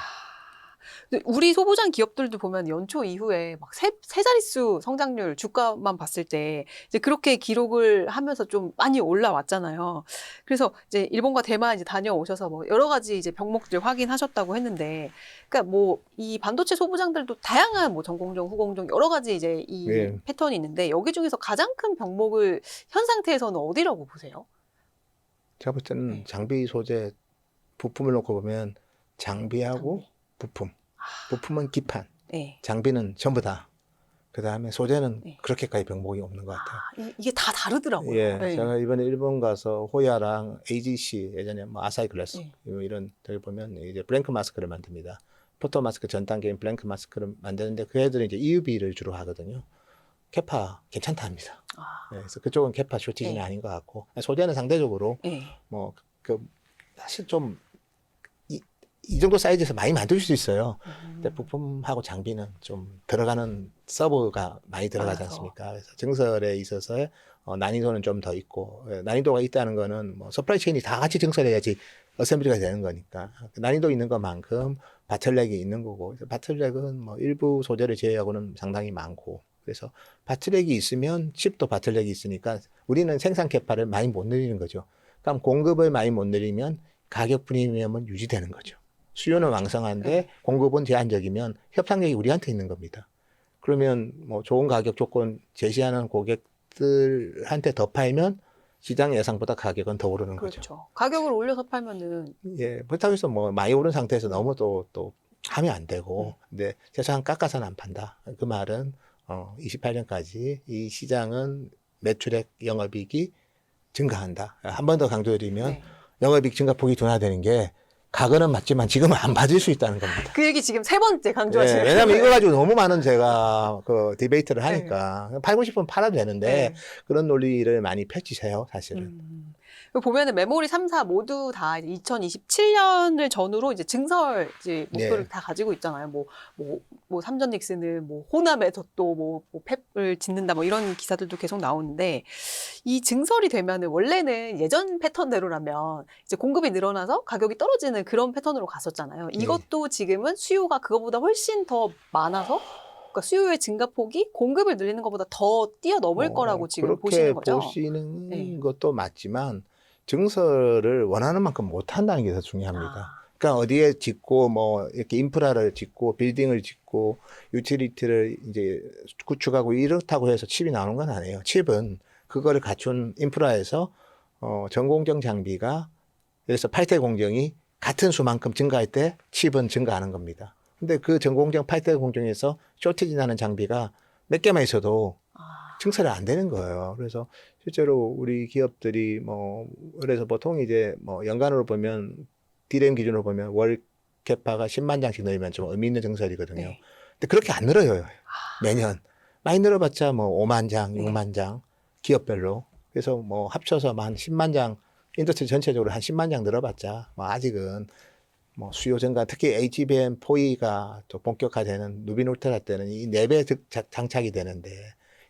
근데 우리 소부장 기업들도 보면 연초 이후에 막 세 자릿수 성장률 주가만 봤을 때 이제 그렇게 기록을 하면서 좀 많이 올라왔잖아요. 그래서 이제 일본과 대만 이제 다녀오셔서 뭐 여러 가지 이제 병목들 확인하셨다고 했는데, 그러니까 뭐 이 반도체 소부장들도 다양한 뭐 전공정, 후공정 여러 가지 이제 이 예. 패턴이 있는데 여기 중에서 가장 큰 병목을 현 상태에서는 어디라고 보세요? 제가 볼 때는 네. 장비, 소재, 부품을 놓고 보면 장비하고 부품. 부품은 기판, 네. 장비는 전부 다. 그 다음에 소재는 네. 그렇게까지 병목이 없는 것 같아요. 이게 다 다르더라고요. 예, 네. 제가 이번에 일본 가서 호야랑 AGC, 예전에 뭐 아사히 글래스 네. 이런 데를 보면 이제 블랭크 마스크를 만듭니다. 포토 마스크 전 단계인 블랭크 마스크를 만드는데 그 애들은 이제 EUV를 주로 하거든요. 캐파 괜찮다 합니다. 네, 그래서 그쪽은 캐파 쇼티지는 네. 아닌 것 같고 소재는 상대적으로 네. 뭐 그 사실 좀 이 정도 사이즈에서 많이 만들 수 있어요. 근데 부품하고 장비는 좀 들어가는 서버가 많이 들어가지 맞아. 않습니까? 그래서 증설에 있어서 난이도는 좀 더 있고, 난이도가 있다는 거는 뭐 서플라이 체인이 다 같이 증설해야지 어셈블리가 되는 거니까 난이도 있는 것만큼 바틀렉이 있는 거고, 그래서 바틀렉은 뭐 일부 소재를 제외하고는 상당히 많고, 그래서 바틀렉이 있으면 칩도 바틀렉이 있으니까 우리는 생산 캐파를 많이 못 늘리는 거죠. 그럼 공급을 많이 못 늘리면 가격 프리미엄은 유지되는 거죠. 수요는 왕성한데 공급은 제한적이면 협상력이 우리한테 있는 겁니다. 그러면 뭐 좋은 가격 조건 제시하는 고객들한테 더 팔면 시장 예상보다 가격은 더 오르는 거죠. 그렇죠. 가격을 올려서 팔면은 예, 그렇다고 해서 뭐 많이 오른 상태에서 너무 또 하면 안 되고, 근데 최소한 깎아서는 안 판다. 그 말은 28년까지 이 시장은 매출액 영업이익이 증가한다. 한 번 더 강조드리면 네. 영업이익 증가폭이 둔화되는 게 과거는 맞지만 지금은 안 맞을 수 있다는 겁니다. 그 얘기 지금 세 번째 강조하시는 예, 왜냐면 이거 가지고 너무 많은 제가 그 디베이트를 하니까 팔고 싶으면 팔아도 되는데 네. 그런 논리를 많이 펼치세요, 사실은. 보면은 메모리 3사 모두 다 2027년을 전후로 이제 증설 이제 목표를 네. 다 가지고 있잖아요. 뭐 삼전 닉슨은 뭐 호남에서 또 뭐 팹을 짓는다 뭐 이런 기사들도 계속 나오는데, 이 증설이 되면은 원래는 예전 패턴대로라면 이제 공급이 늘어나서 가격이 떨어지는 그런 패턴으로 갔었잖아요. 이것도 지금은 수요가 그거보다 훨씬 더 많아서, 그러니까 수요의 증가폭이 공급을 늘리는 것보다 더 뛰어넘을 거라고 지금 보시는 거죠. 그렇게 보시는 네. 것도 맞지만 증설을 원하는 만큼 못 한다는 게 더 중요합니다. 아, 그러니까 어디에 짓고 뭐 이렇게 인프라를 짓고 빌딩을 짓고 유틸리티를 이제 구축하고 이렇다고 해서 칩이 나오는 건 아니에요. 칩은 그거를 갖춘 인프라에서 전공정 장비가 그래서 8대 공정이 같은 수만큼 증가할 때 칩은 증가하는 겁니다. 근데 그 전공정 8대 공정에서 쇼티지 나는 장비가 몇 개만 있어도 증설이 안 되는 거예요. 그래서 실제로 우리 기업들이 뭐 그래서 보통 이제 뭐 연간으로 보면 D램 기준으로 보면 월 캐파가 10만 장씩 늘면 좀 의미 있는 증설이거든요. 네. 근데 그렇게 안 늘어요. 매년. 많이 늘어봤자 뭐 5만 장, 네. 6만 장 기업별로. 그래서 뭐 합쳐서 한 10만 장 인더스트리 전체적으로 한 10만 장 늘어봤자 뭐 아직은 뭐 수요 증가, 특히 HBM4E가 또 본격화되는 누빈 울트라 때는 이 4배 장착이 되는데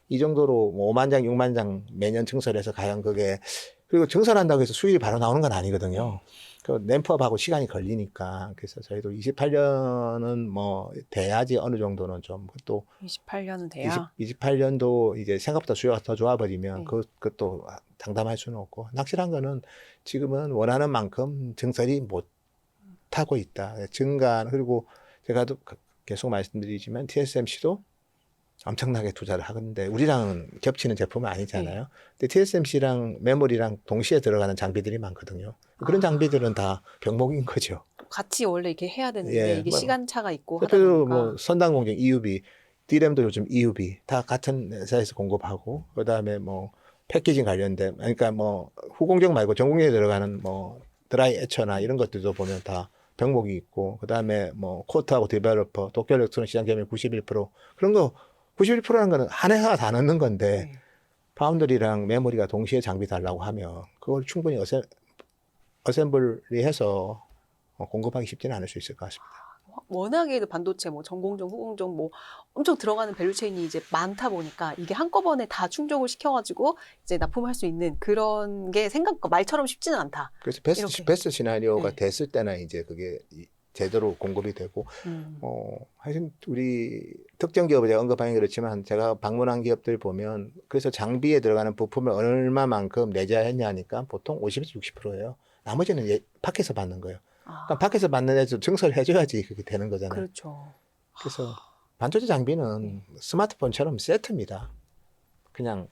이 정도로 뭐 5만 장, 6만 장 매년 증설해서 과연 그게, 그리고 증설한다고 해서 수율이 바로 나오는 건 아니거든요. 그 램프업하고 시간이 걸리니까. 그래서 저희도 28년은 뭐 돼야지 어느 정도는 좀 또 28년은 돼야. 28년도 이제 생각보다 수요가 더 좋아버리면 네. 그것도 장담할 수는 없고, 확실한 거는 지금은 원하는 만큼 증설이 못 하고 있다. 증가, 그리고 제가 계속 말씀드리지만 TSMC도 엄청나게 투자를 하는데 우리랑은 겹치는 제품은 아니잖아요. 근데 TSMC랑 메모리랑 동시에 들어가는 장비들이 많거든요. 그런 장비들은 다 병목인 거죠. 같이 원래 이렇게 해야 되는데 예, 이게 뭐, 시간차가 있고 하다 대표적으로 보니까. 뭐 선단 공정 EUV, D램도 요즘 EUV 다 같은 회사에서 공급하고, 그다음에 뭐 패키징 관련된, 그러니까 뭐 후공정 말고 전공정에 들어가는 뭐 드라이 에처나 이런 것들도 보면 다 병목이 있고, 그다음에 뭐 코트하고 디벨로퍼, 도쿄 일렉트로닉 시장 점유율 91% 그런 거 91%라는 거는 한 회사가 다 넣는 건데 네. 파운드리랑 메모리가 동시에 장비 달라고 하면 그걸 충분히 어셈블리해서 공급하기 쉽지는 않을 수 있을 것 같습니다. 워낙에 반도체 뭐 전공정, 후공정 뭐 엄청 들어가는 밸류체인이 이제 많다 보니까 이게 한꺼번에 다 충족을 시켜가지고 이제 납품할 수 있는 그런 게 생각과 말처럼 쉽지는 않다. 그래서 이렇게. 베스트 시나리오가 네. 됐을 때나 이제 그게 제대로 공급이 되고 하여튼 우리 특정 기업을 제가 언급하는 게 그렇지만 제가 방문한 기업들 보면 그래서 장비에 들어가는 부품을 얼마만큼 내줘야 했냐니까 보통 50에서 60%예요. 나머지는 밖에서 받는 거예요. 그러니까 밖에서 받는 애도 증설을 해줘야지 그렇게 되는 거잖아요. 그렇죠. 그래서 반도체 장비는 스마트폰처럼 세트입니다. 그냥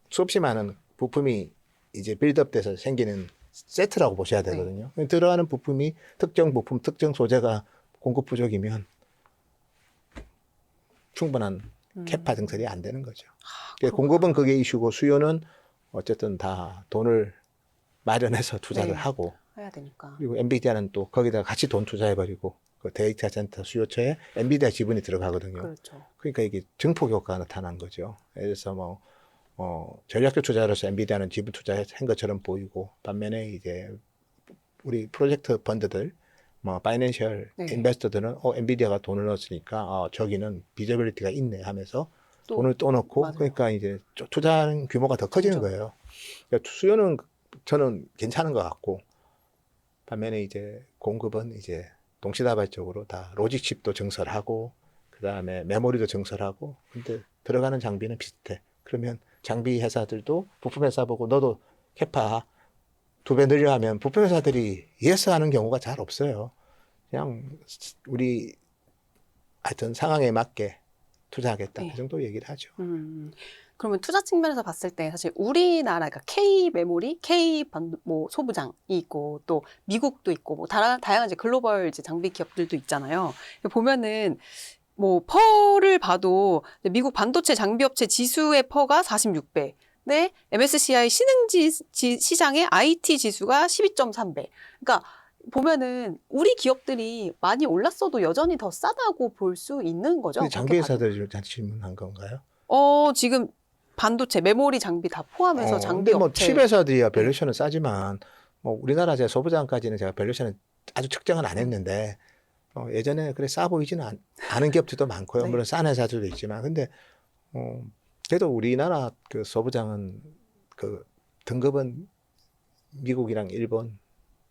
수없이 많은 부품이 이제 빌드업돼서 생기는 세트라고 보셔야 되거든요. 들어가는 부품이 특정 부품, 특정 소재가 공급 부족이면 충분한 캐파 증설이 안 되는 거죠. 그러니까 공급은 그게 이슈고 수요는 어쨌든 다 돈을 마련해서 투자를 네. 하고 해야 되니까. 그리고 엔비디아는 또 거기다가 같이 돈 투자해버리고 그 데이터 센터 수요처에 엔비디아 지분이 들어가거든요. 그렇죠. 그러니까 이게 증폭 효과가 나타난 거죠. 그래서 전략적 투자로서 엔비디아는 지분 투자한 것처럼 보이고 반면에 이제 우리 프로젝트 펀드들 파이낸셜 네. 인베스터들은 엔비디아가 돈을 넣었으니까 저기는 비저빌리티가 있네 하면서 또, 돈을 또 넣고 맞아요. 그러니까 이제 투자하는 규모가 더 커지는 그렇죠. 거예요. 그러니까 수요는 저는 괜찮은 것 같고 반면에 이제 공급은 이제 동시다발적으로 다 로직 칩도 증설하고 그다음에 메모리도 증설하고 근데 들어가는 장비는 비슷해. 그러면 장비 회사들도 부품 회사 보고 너도 캐파 2배 늘려 하면 부품 회사들이 예스 하는 경우가 잘 없어요. 그냥 우리 하여튼 상황에 맞게 투자하겠다. 네. 그 정도 얘기를 하죠. 그러면 투자 측면에서 봤을 때 사실 우리나라, 그러니까 K 메모리, K 소부장이 있고 또 미국도 있고 뭐 다양한 이제 글로벌 이제 장비 기업들도 있잖아요. 보면은 뭐 퍼를 봐도 미국 반도체 장비업체 지수의 퍼가 46배. 네, MSCI 신흥지 시장의 IT 지수가 12.3배. 그러니까 보면은 우리 기업들이 많이 올랐어도 여전히 더 싸다고 볼 수 있는 거죠. 근데 장비 그렇게 봐도. 회사들이 질문한 건가요? 지금 반도체, 메모리 장비 다 포함해서 장비 근데 업체. 칩 회사들이야 밸류션은 싸지만 우리나라 제 소부장까지는 제가 밸류션은 아주 측정은 안 했는데 예전에 그래 싸 보이지는 않은 기업들도 많고요. 네. 물론 싼 회사들도 있지만 근데 그래도 우리나라 그 소부장은 그 등급은 미국이랑 일본,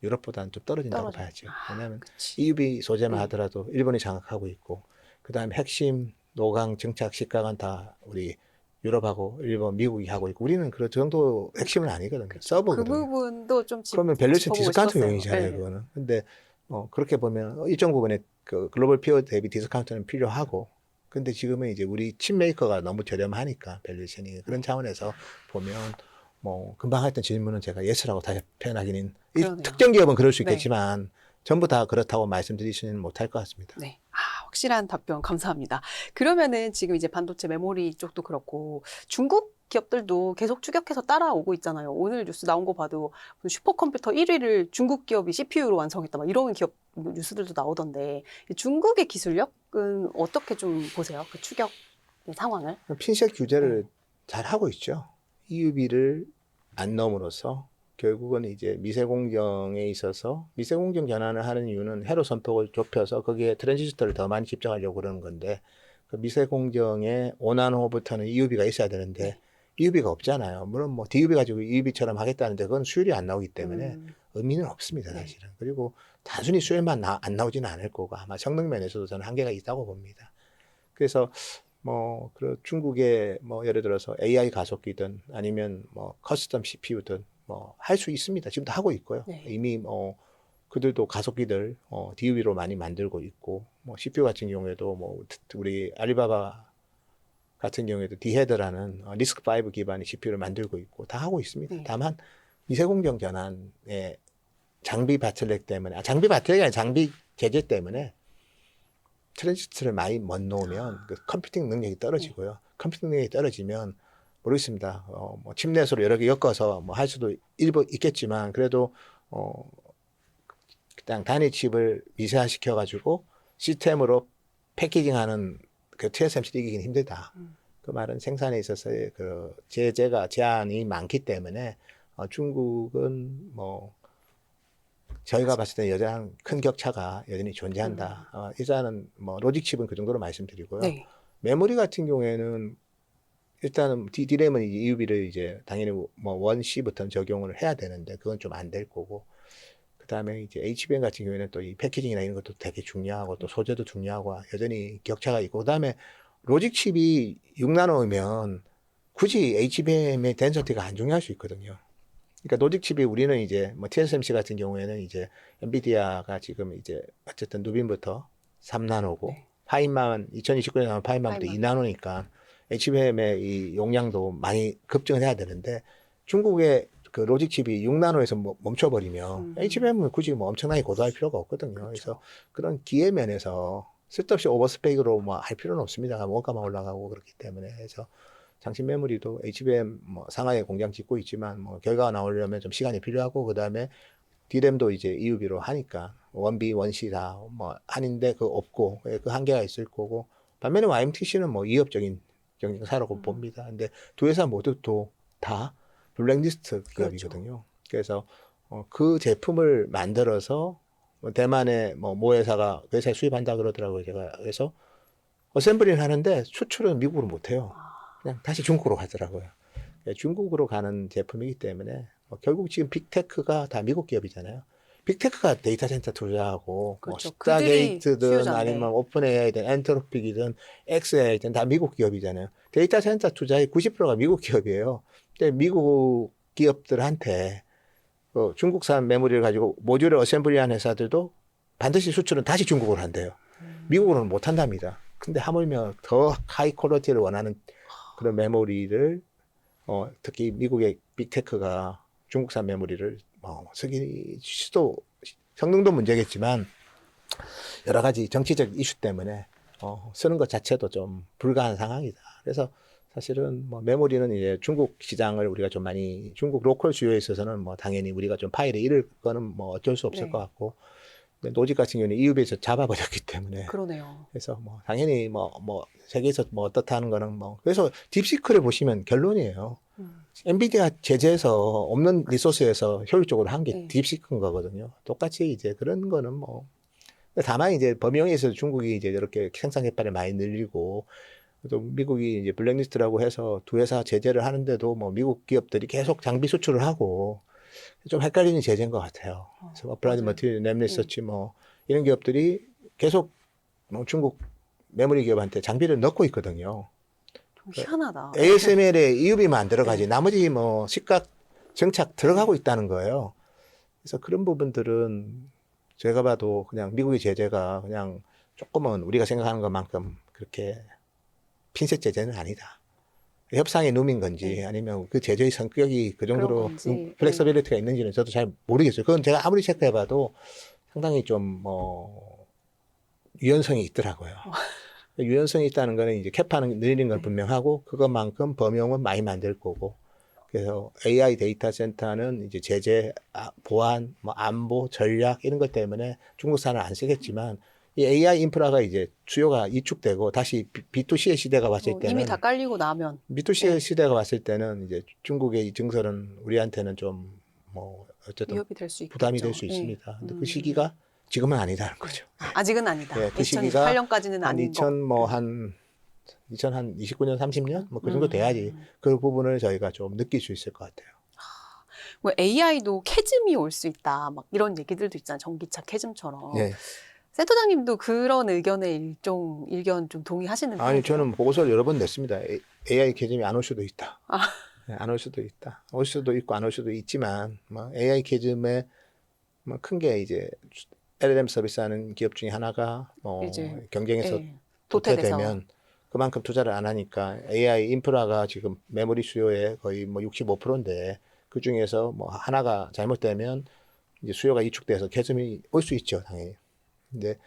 유럽보다는 좀 떨어진다고 떨어져요. 봐야죠. 왜냐하면 그치. EUV 소재만 네. 하더라도 일본이 장악하고 있고 그다음에 핵심 노강, 증착, 식각은 다 우리 유럽하고 일본, 미국이 하고 있고 우리는 그 정도 핵심은 아니거든요. 그 서버거든요. 부분도 좀 그러면 밸류션 짚어보고 디스카운트용이잖아요, 싶었어요. 그거는. 근데 그렇게 보면 일정 부분에 그 글로벌 피어 대비 디스카운트는 필요하고 근데 지금은 이제 우리 칩 메이커가 너무 저렴하니까 밸류션이 그런 차원에서 보면 금방 했던 질문은 제가 예스라고 다시 표현하기는 그러네요. 특정 기업은 그럴 수 네. 있겠지만 전부 다 그렇다고 말씀드리지는 못할 것 같습니다. 네. 확실한 답변 감사합니다. 그러면은 지금 이제 반도체 메모리 쪽도 그렇고 중국 기업들도 계속 추격해서 따라오고 있잖아요. 오늘 뉴스 나온 거 봐도 슈퍼컴퓨터 1위를 중국 기업이 CPU로 완성했다. 막 이런 기업 뉴스들도 나오던데 중국의 기술력은 어떻게 좀 보세요? 그 추격 상황을? 핀셋 규제를 잘 하고 있죠. EUV를 안 넣음으로써 결국은 이제 미세공정에 있어서 미세공정 전환을 하는 이유는 회로 선폭을 좁혀서 거기에 트랜지스터를 더 많이 집중하려고 그러는 건데 그 미세공정의 5나노부터는 EUV가 있어야 되는데 EUV가 없잖아요. 물론 DUV 가지고 EUV처럼 하겠다는데 그건 수율이 안 나오기 때문에 의미는 없습니다, 사실은. 그리고 단순히 수율만 안 나오지는 않을 거고 아마 성능 면에서도 저는 한계가 있다고 봅니다. 그래서 그 중국의 예를 들어서 AI 가속기든 아니면 커스텀 CPU든 할 수 있습니다. 지금도 하고 있고요. 네. 이미 그들도 가속기들 DUV로 많이 만들고 있고 CPU 같은 경우에도 우리 알리바바 같은 경우에도 디헤드라는 리스크5 기반의 CPU를 만들고 있고 다 하고 있습니다. 네. 다만 미세공정 전환의 장비 바틀렉 때문에 장비 바틀렉이 아니라 장비 제재 때문에 트랜지스터를 많이 못 놓으면 그 컴퓨팅 능력이 떨어지고요. 컴퓨팅 능력이 떨어지면 모르겠습니다. 칩넷으로 여러 개 엮어서 할 수도 일부 있겠지만 그래도 그냥 단위 칩을 미세화시켜 가지고 시스템으로 패키징하는 그 TSMC 이기긴 힘들다. 그 말은 생산에 있어서의 그 제한이 많기 때문에 중국은 저희가 봤을 때 여전히 큰 격차가 여전히 존재한다. 일단은 로직 칩은 그 정도로 말씀드리고요. 네. 메모리 같은 경우에는 일단은 D램은 EUV를 이제 당연히 1C부터는 적용을 해야 되는데 그건 좀 안 될 거고 그다음에 이제 HBM 같은 경우에는 또 이 패키징이나 이런 것도 되게 중요하고 또 소재도 중요하고 여전히 격차가 있고 그다음에 로직 칩이 6나노면 굳이 HBM의 덴서티가 안 중요할 수 있거든요. 그러니까 로직 칩이 우리는 이제 뭐 TSMC 같은 경우에는 이제 엔비디아가 지금 이제 어쨌든 누빈부터 3나노고 네. 파인만 2029년에 나온 파인만부터 파인만. 2나노니까 HBM의 이 용량도 많이 급증을 해야 되는데 중국의 그 로직 칩이 6나노에서 멈춰버리면 HBM은 굳이 뭐 엄청나게 고도할 필요가 없거든요. 그렇죠. 그래서 그런 기회 면에서 쓸데없이 오버스펙으로 뭐 할 필요는 없습니다. 원가만 올라가고 그렇기 때문에. 그래서 장신 메모리도 HBM 뭐 상하에 공장 짓고 있지만 뭐 결과가 나오려면 좀 시간이 필요하고 그다음에 D램도 이제 EUV로 하니까 원B, 원C 다 뭐 하는데 그 없고 그 한계가 있을 거고 반면에 YMTC는 뭐 이협적인 경쟁사라고 봅니다. 근데 두 회사 모두 또 다 블랙리스트 기업이거든요. 그래서 그 제품을 만들어서 뭐 대만의 모 회사가 그 회사에 수입한다 그러더라고요. 제가 그래서 어셈블링 하는데 수출은 미국으로 못 해요. 그냥 다시 중국으로 가더라고요. 중국으로 가는 제품이기 때문에 결국 지금 빅테크가 다 미국 기업이잖아요. 빅테크가 데이터 센터 투자하고 그렇죠. 뭐 그들이 스타게이트든 수요자인데. 아니면 오픈AI든 엔트로픽이든 엑스AI든 다 미국 기업이잖아요. 데이터 센터 투자의 90%가 미국 기업이에요. 근데 미국 기업들한테 중국산 메모리를 가지고 모듈을 어셈블리한 회사들도 반드시 수출은 다시 중국으로 한대요. 미국으로는 못 한답니다. 근데 하물며 더 하이 퀄리티를 원하는 그런 메모리를 특히 미국의 빅테크가 중국산 메모리를 쓰기 수도 성능도 문제겠지만 여러 가지 정치적 이슈 때문에 쓰는 것 자체도 좀 불가한 상황이다. 그래서 사실은 뭐 메모리는 이제 중국 시장을 우리가 좀 많이 중국 로컬 수요에 있어서는 뭐 당연히 우리가 좀 파일을 잃을 거는 뭐 어쩔 수 없을 네. 것 같고 노직 같은 경우는 EUV에서 잡아버렸기 때문에 그러네요. 그래서 뭐 당연히 뭐 세계에서 뭐 어떻다는 거는 뭐 그래서 딥시크를 보시면 결론이에요. 엔비디아 제재에서 없는 리소스에서 효율적으로 한 게 네. 딥시크인 거거든요. 똑같이 이제 그런 거는 뭐 다만 이제 범용에 있어서 중국이 이제 이렇게 생산 개발을 많이 늘리고 또 미국이 이제 블랙리스트라고 해서 두 회사 제재를 하는데도 뭐 미국 기업들이 계속 장비 수출을 하고 좀 헷갈리는 제재인 것 같아요. 그래서 어플라이드 맞아요. 머티리얼, 램리서치 뭐 이런 기업들이 계속 뭐 중국 메모리 기업한테 장비를 넣고 있거든요. 좀 희한하다. ASML에 EUV만 안 들어가지 네. 나머지 뭐 시각 정착 들어가고 있다는 거예요. 그래서 그런 부분들은 제가 봐도 그냥 미국의 제재가 그냥 조금은 우리가 생각하는 것만큼 그렇게 핀셋 제재는 아니다. 협상의 놈인 건지 네. 아니면 그 제재의 성격이 그 정도로 그런 건지. 플렉서빌리티가 있는지는 저도 잘 모르겠어요. 그건 제가 아무리 체크해봐도 상당히 좀 유연성이 있더라고요. 유연성이 있다는 거는 이제 캐파는 늘리는 건 네. 분명하고 그것만큼 범용은 많이 만들 거고 그래서 AI 데이터 센터는 이제 제재, 보안, 뭐 안보, 전략 이런 것 때문에 중국산을 안 쓰겠지만 이 AI 인프라가 이제 수요가 이축되고 다시 B2C의 시대가 왔을 때는 이미 다 깔리고 나면 B2C의 네. 시대가 왔을 때는 이제 중국의 이 증설은 우리한테는 좀 뭐 어쨌든 위협이 될 수 있겠죠. 부담이 될 수 네. 있습니다. 근데 그 시기가 지금은 아니다는 거죠. 아직은 아니다. 네, 그 시기가 2028년까지는 한 아닌 거. 2029년, 30년? 뭐 그 정도 돼야지 그 부분을 저희가 좀 느낄 수 있을 것 같아요. 뭐 AI도 캐즘이 올 수 있다. 막 이런 얘기들도 있잖아요. 전기차 캐즘처럼. 네. 센터장님도 그런 의견에 일견 좀 동의하시는 아니, 편이세요? 저는 보고서를 여러 번 냈습니다. AI 캐즘이 안 올 수도 있다. 아. 네, 안 올 수도 있다. 올 수도 있고 안 올 수도 있지만, 뭐 AI 캐즘에 뭐 큰 게 이제 LLM 서비스하는 기업 중에 하나가 뭐 이제, 경쟁에서 예, 도태돼서. 도태되면 그만큼 투자를 안 하니까 AI 인프라가 지금 메모리 수요의 거의 뭐 65%인데 그 중에서 뭐 하나가 잘못되면 이제 수요가 이축돼서 캐즘이 올 수 있죠, 당연히. 근데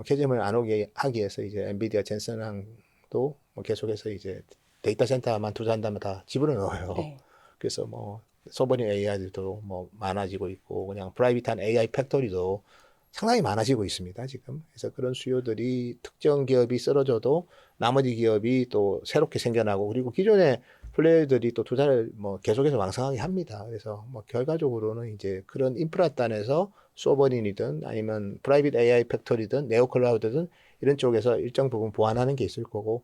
캐즘을 안 오게 하기 위해서 이제 엔비디아 젠슨항도 뭐 계속해서 이제 데이터 센터만 투자한다면 다 집으로 넣어요. 네. 그래서 뭐 소버린 AI들도 뭐 많아지고 있고 그냥 프라이빗한 AI 팩토리도 상당히 많아지고 있습니다, 지금. 그래서 그런 수요들이 특정 기업이 쓰러져도 나머지 기업이 또 새롭게 생겨나고 그리고 기존의 플레이어들이 또 투자를 뭐 계속해서 왕성하게 합니다. 그래서 뭐 결과적으로는 이제 그런 인프라단에서 소버린이든 아니면 프라이빗 AI 팩토리든 네오클라우드든 이런 쪽에서 일정 부분 보완하는 게 있을 거고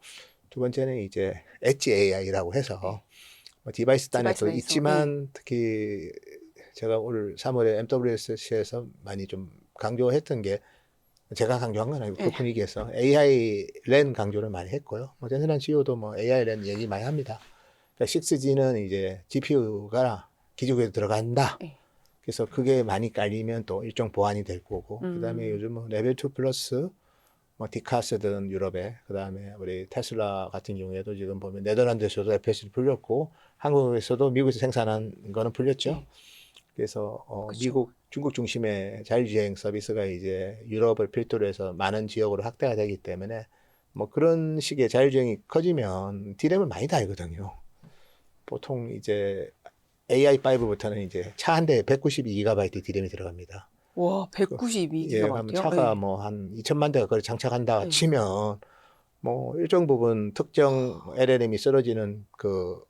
두 번째는 이제 엣지 AI라고 해서 뭐 디바이스 단에도 디바이스 내에서, 있지만 특히 제가 올 3월에 MWSC에서 많이 좀 강조했던 게 제가 강조한 건 아니고 그 네. 분위기에서 AI 랜 강조를 많이 했고요. 뭐 전선한 CEO도 뭐 AI 랜 얘기 많이 합니다. 그러니까 6G는 이제 GPU가 기지국에 들어간다. 네. 그래서 그게 많이 깔리면 또 일정 보완이 될 거고, 그다음에 요즘 뭐 레벨 2 플러스 뭐 디카스든 유럽에, 그다음에 우리 테슬라 같은 경우에도 지금 보면 네덜란드에서도 FSD 풀렸고 한국에서도 미국에서 생산한 거는 풀렸죠. 네. 그래서 그쵸. 미국, 중국 중심의 자율주행 서비스가 이제 유럽을 필두로 해서 많은 지역으로 확대가 되기 때문에 뭐 그런 식의 자율주행이 커지면 D램을 많이 달거든요. 보통 이제 AI5부터는 이제 차 한 대에 192GB D램이 들어갑니다. 와, 예, 192GB요? 그러면 차가 뭐 한 2천만 대가 거리 장착한다 치면 뭐 일정 부분 특정 LLM이 쓰러지는 그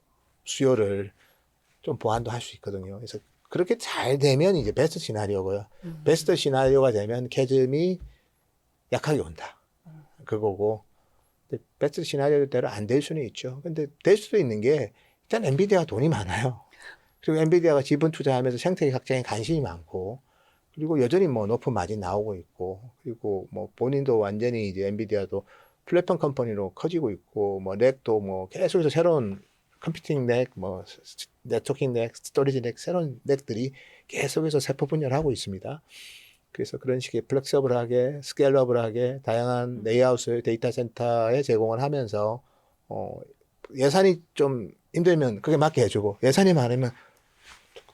수요를 좀 보완도 할 수 있거든요. 그래서 그렇게 잘 되면 이제 베스트 시나리오고요. 베스트 시나리오가 되면 캐즘이 약하게 온다. 그거고. 근데 베스트 시나리오대로 안 될 수는 있죠. 근데 될 수도 있는 게 일단 엔비디아가 돈이 많아요. 그리고 엔비디아가 지분 투자하면서 생태계 확장에 관심이 많고, 그리고 여전히 뭐 높은 마진 나오고 있고, 그리고 뭐 본인도 완전히 이제 엔비디아도 플랫폼 컴퍼니로 커지고 있고, 뭐 렉도 뭐 계속해서 새로운 컴퓨팅 렉, 뭐 네트워킹 렉, 스토리지 렉, 새로운 렉들이 계속해서 세포 분열을 하고 있습니다. 그래서 그런 식의 플렉서블하게, 스케일러블하게 다양한 레이아웃을 데이터 센터에 제공을 하면서 예산이 좀 힘들면 그게 맞게 해주고, 예산이 많으면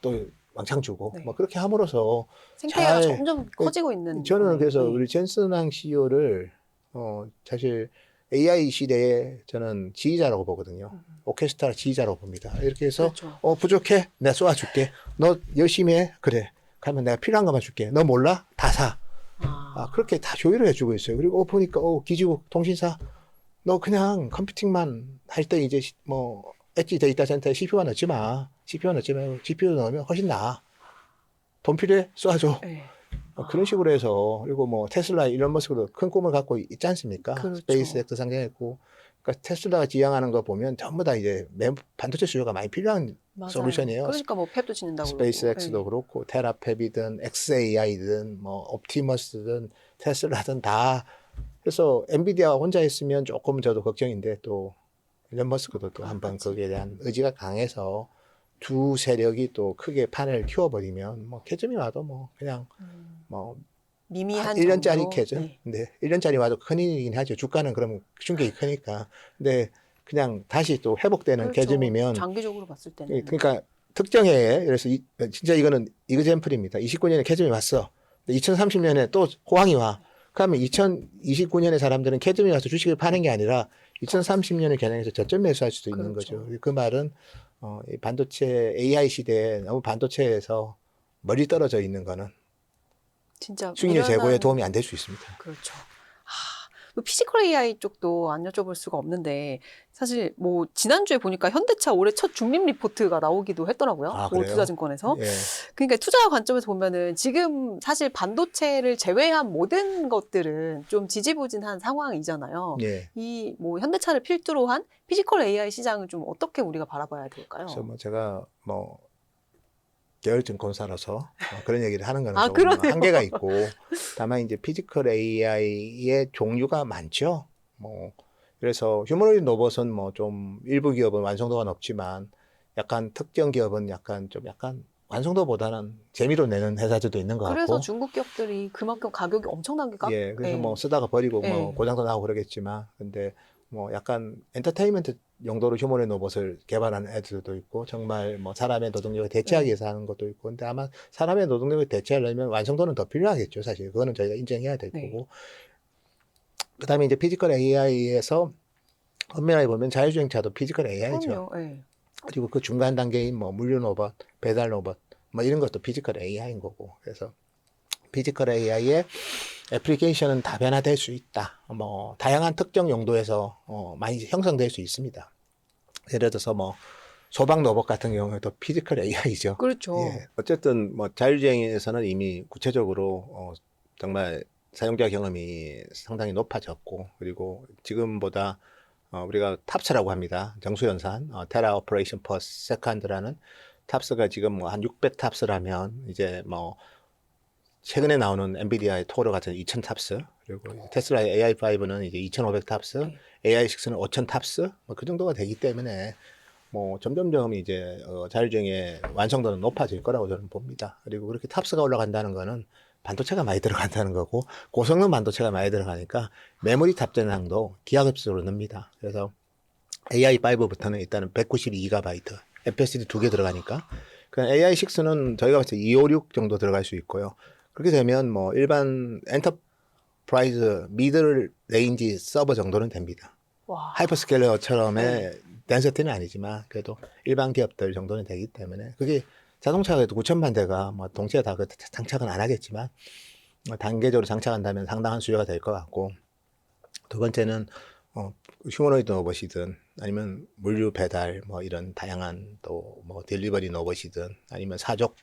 또 왕창 주고, 네. 뭐 그렇게 함으로써 생태계가 잘, 점점 커지고 있는 저는 거네요. 그래서 네. 우리 젠슨왕 CEO를 사실 AI 시대에 저는 지휘자라고 보거든요. 오케스트라 지휘자라고 봅니다. 이렇게 해서 그렇죠. 부족해? 내가 쏘아줄게. 너 열심히 해? 그래. 가면 내가 필요한 것만 줄게. 너 몰라? 다 사. 그렇게 다 조율을 해주고 있어요. 그리고 보니까 기지국 통신사 너 그냥 컴퓨팅만 할 때 이제 뭐 엣지 데이터 센터에 CPU만 넣지 마. CPU 넣지 말고 GPU 넣으면 훨씬 나아. 돈 필요해? 쏴줘. 네. 그런 식으로 해서, 그리고 뭐 테슬라 이런 모습으로 큰 꿈을 갖고 있지 않습니까? 그렇죠. 스페이스X 상장했고, 그러니까 테슬라가 지향하는 거 보면 전부 다 이제 반도체 수요가 많이 필요한 맞아요. 솔루션이에요. 그러니까 뭐 팹도 짓는다고 스페이스X도 그러고. 그렇고 테라팹이든 XAI든 뭐 옵티머스든 테슬라든 다. 그래서 엔비디아가 혼자 했으면 조금 저도 걱정인데, 또 일론 머스크도 또 한번 거기에 대한 의지가 강해서 두 세력이 또 크게 판을 키워버리면 뭐 캐즘이 와도 뭐 그냥 뭐 미미한 1년짜리 정도로. 캐즘. 네. 근데 1년짜리 와도 큰일이긴 하죠. 주가는 그럼 충격이 크니까. 근데 그냥 다시 또 회복되는 그렇죠. 캐즘이면, 장기적으로 봤을 때는. 그러니까 특정 해에, 그래서 진짜 이거는 이그젠플입니다. 29년에 캐즘이 왔어. 2030년에 또 호황이 와. 그러면 2029년에 사람들은 캐즘이 와서 주식을 파는 게 아니라 2030년을 겨냥해서 저점 매수할 수도 있는 그렇죠. 거죠. 그 말은 이 반도체 AI 시대에 너무 반도체에서 멀리 떨어져 있는 거는 진짜 수익률 제고에 미련한. 도움이 안 될 수 있습니다. 그렇죠. 또 피지컬 AI 쪽도 안 여쭤볼 수가 없는데 사실 뭐 지난주에 보니까 현대차 올해 첫 중립 리포트가 나오기도 했더라고요. 그래요? 투자증권에서. 예. 그러니까 투자 관점에서 보면은 지금 사실 반도체를 제외한 모든 것들은 좀 지지부진한 상황이잖아요. 예. 이 뭐 현대차를 필두로 한 피지컬 AI 시장을 좀 어떻게 우리가 바라봐야 될까요? 그래서 뭐 제가 뭐 계열증권사라서 그런 얘기를 하는 거는 아, 조금 그러네요. 한계가 있고, 다만 이제 피지컬 AI의 종류가 많죠. 뭐 그래서 휴머노이드 로봇은 뭐 좀 일부 기업은 완성도가 높지만 약간 특정 기업은 약간 완성도보다는 재미로 내는 회사들도 있는 것 그래서 같고. 중국 기업들이 그만큼 가격이 엄청나게 예, 그래서 예. 뭐 쓰다가 버리고 뭐 예. 고장도 나고 그러겠지만, 근데 뭐 약간 엔터테인먼트 용도로 휴머노이드 로봇을 개발하는 애들도 있고, 정말 뭐 사람의 노동력을 대체하기 위해서 하는 것도 있고, 근데 아마 사람의 노동력을 대체하려면 완성도는 더 필요하겠죠, 사실. 그거는 저희가 인정해야 될 네. 거고. 그다음에 이제 피지컬 AI에서 엄밀하게 보면 자율주행차도 피지컬 AI죠. 그럼요. 예. 그리고 그 중간 단계인 뭐 물류 로봇, 배달 로봇, 뭐 이런 것도 피지컬 AI인 거고. 그래서 피지컬 AI의 애플리케이션은 다변화될 수 있다. 뭐 다양한 특정 용도에서 많이 형성될 수 있습니다. 예를 들어서 뭐 소방 로봇 같은 경우에도 피지컬 AI죠. 그렇죠. 예. 어쨌든 뭐 자율주행에서는 이미 구체적으로 정말 사용자 경험이 상당히 높아졌고, 그리고 지금보다 우리가 탑차라고 합니다. 정수연산 테라 오퍼레이션 퍼 세컨드라는 탑스가 지금 뭐 한 600 탑스라면 이제 뭐 최근에 나오는 엔비디아의 토르 같은 2000 탑스, 그리고 테슬라의 AI5는 이제 2500 탑스, AI6는 5000 탑스, 뭐 그 정도가 되기 때문에 뭐 점점점 이제 자율주행의 완성도는 높아질 거라고 저는 봅니다. 그리고 그렇게 탑스가 올라간다는 거는 반도체가 많이 들어간다는 거고, 고성능 반도체가 많이 들어가니까 메모리 탑재량도 기하급수로 늡니다. 그래서 AI5부터는 일단은 192GB, FSD 2개 들어가니까, 그냥 AI6는 저희가 봤을 때 256 정도 들어갈 수 있고요. 그렇게 되면 뭐 일반 엔터프라이즈 미들 레인지 서버 정도는 됩니다. 와. 하이퍼스케일러처럼의 덴서티는 아니지만 그래도 일반 기업들 정도는 되기 때문에, 그게 자동차가 9천만 대가 뭐 동시에 다 장착은 안 하겠지만 뭐 단계적으로 장착한다면 상당한 수요가 될 것 같고, 두 번째는 휴머노이드 로봇이든 아니면 물류 배달 뭐 이런 다양한 또 뭐 딜리버리 로봇이든 아니면 사족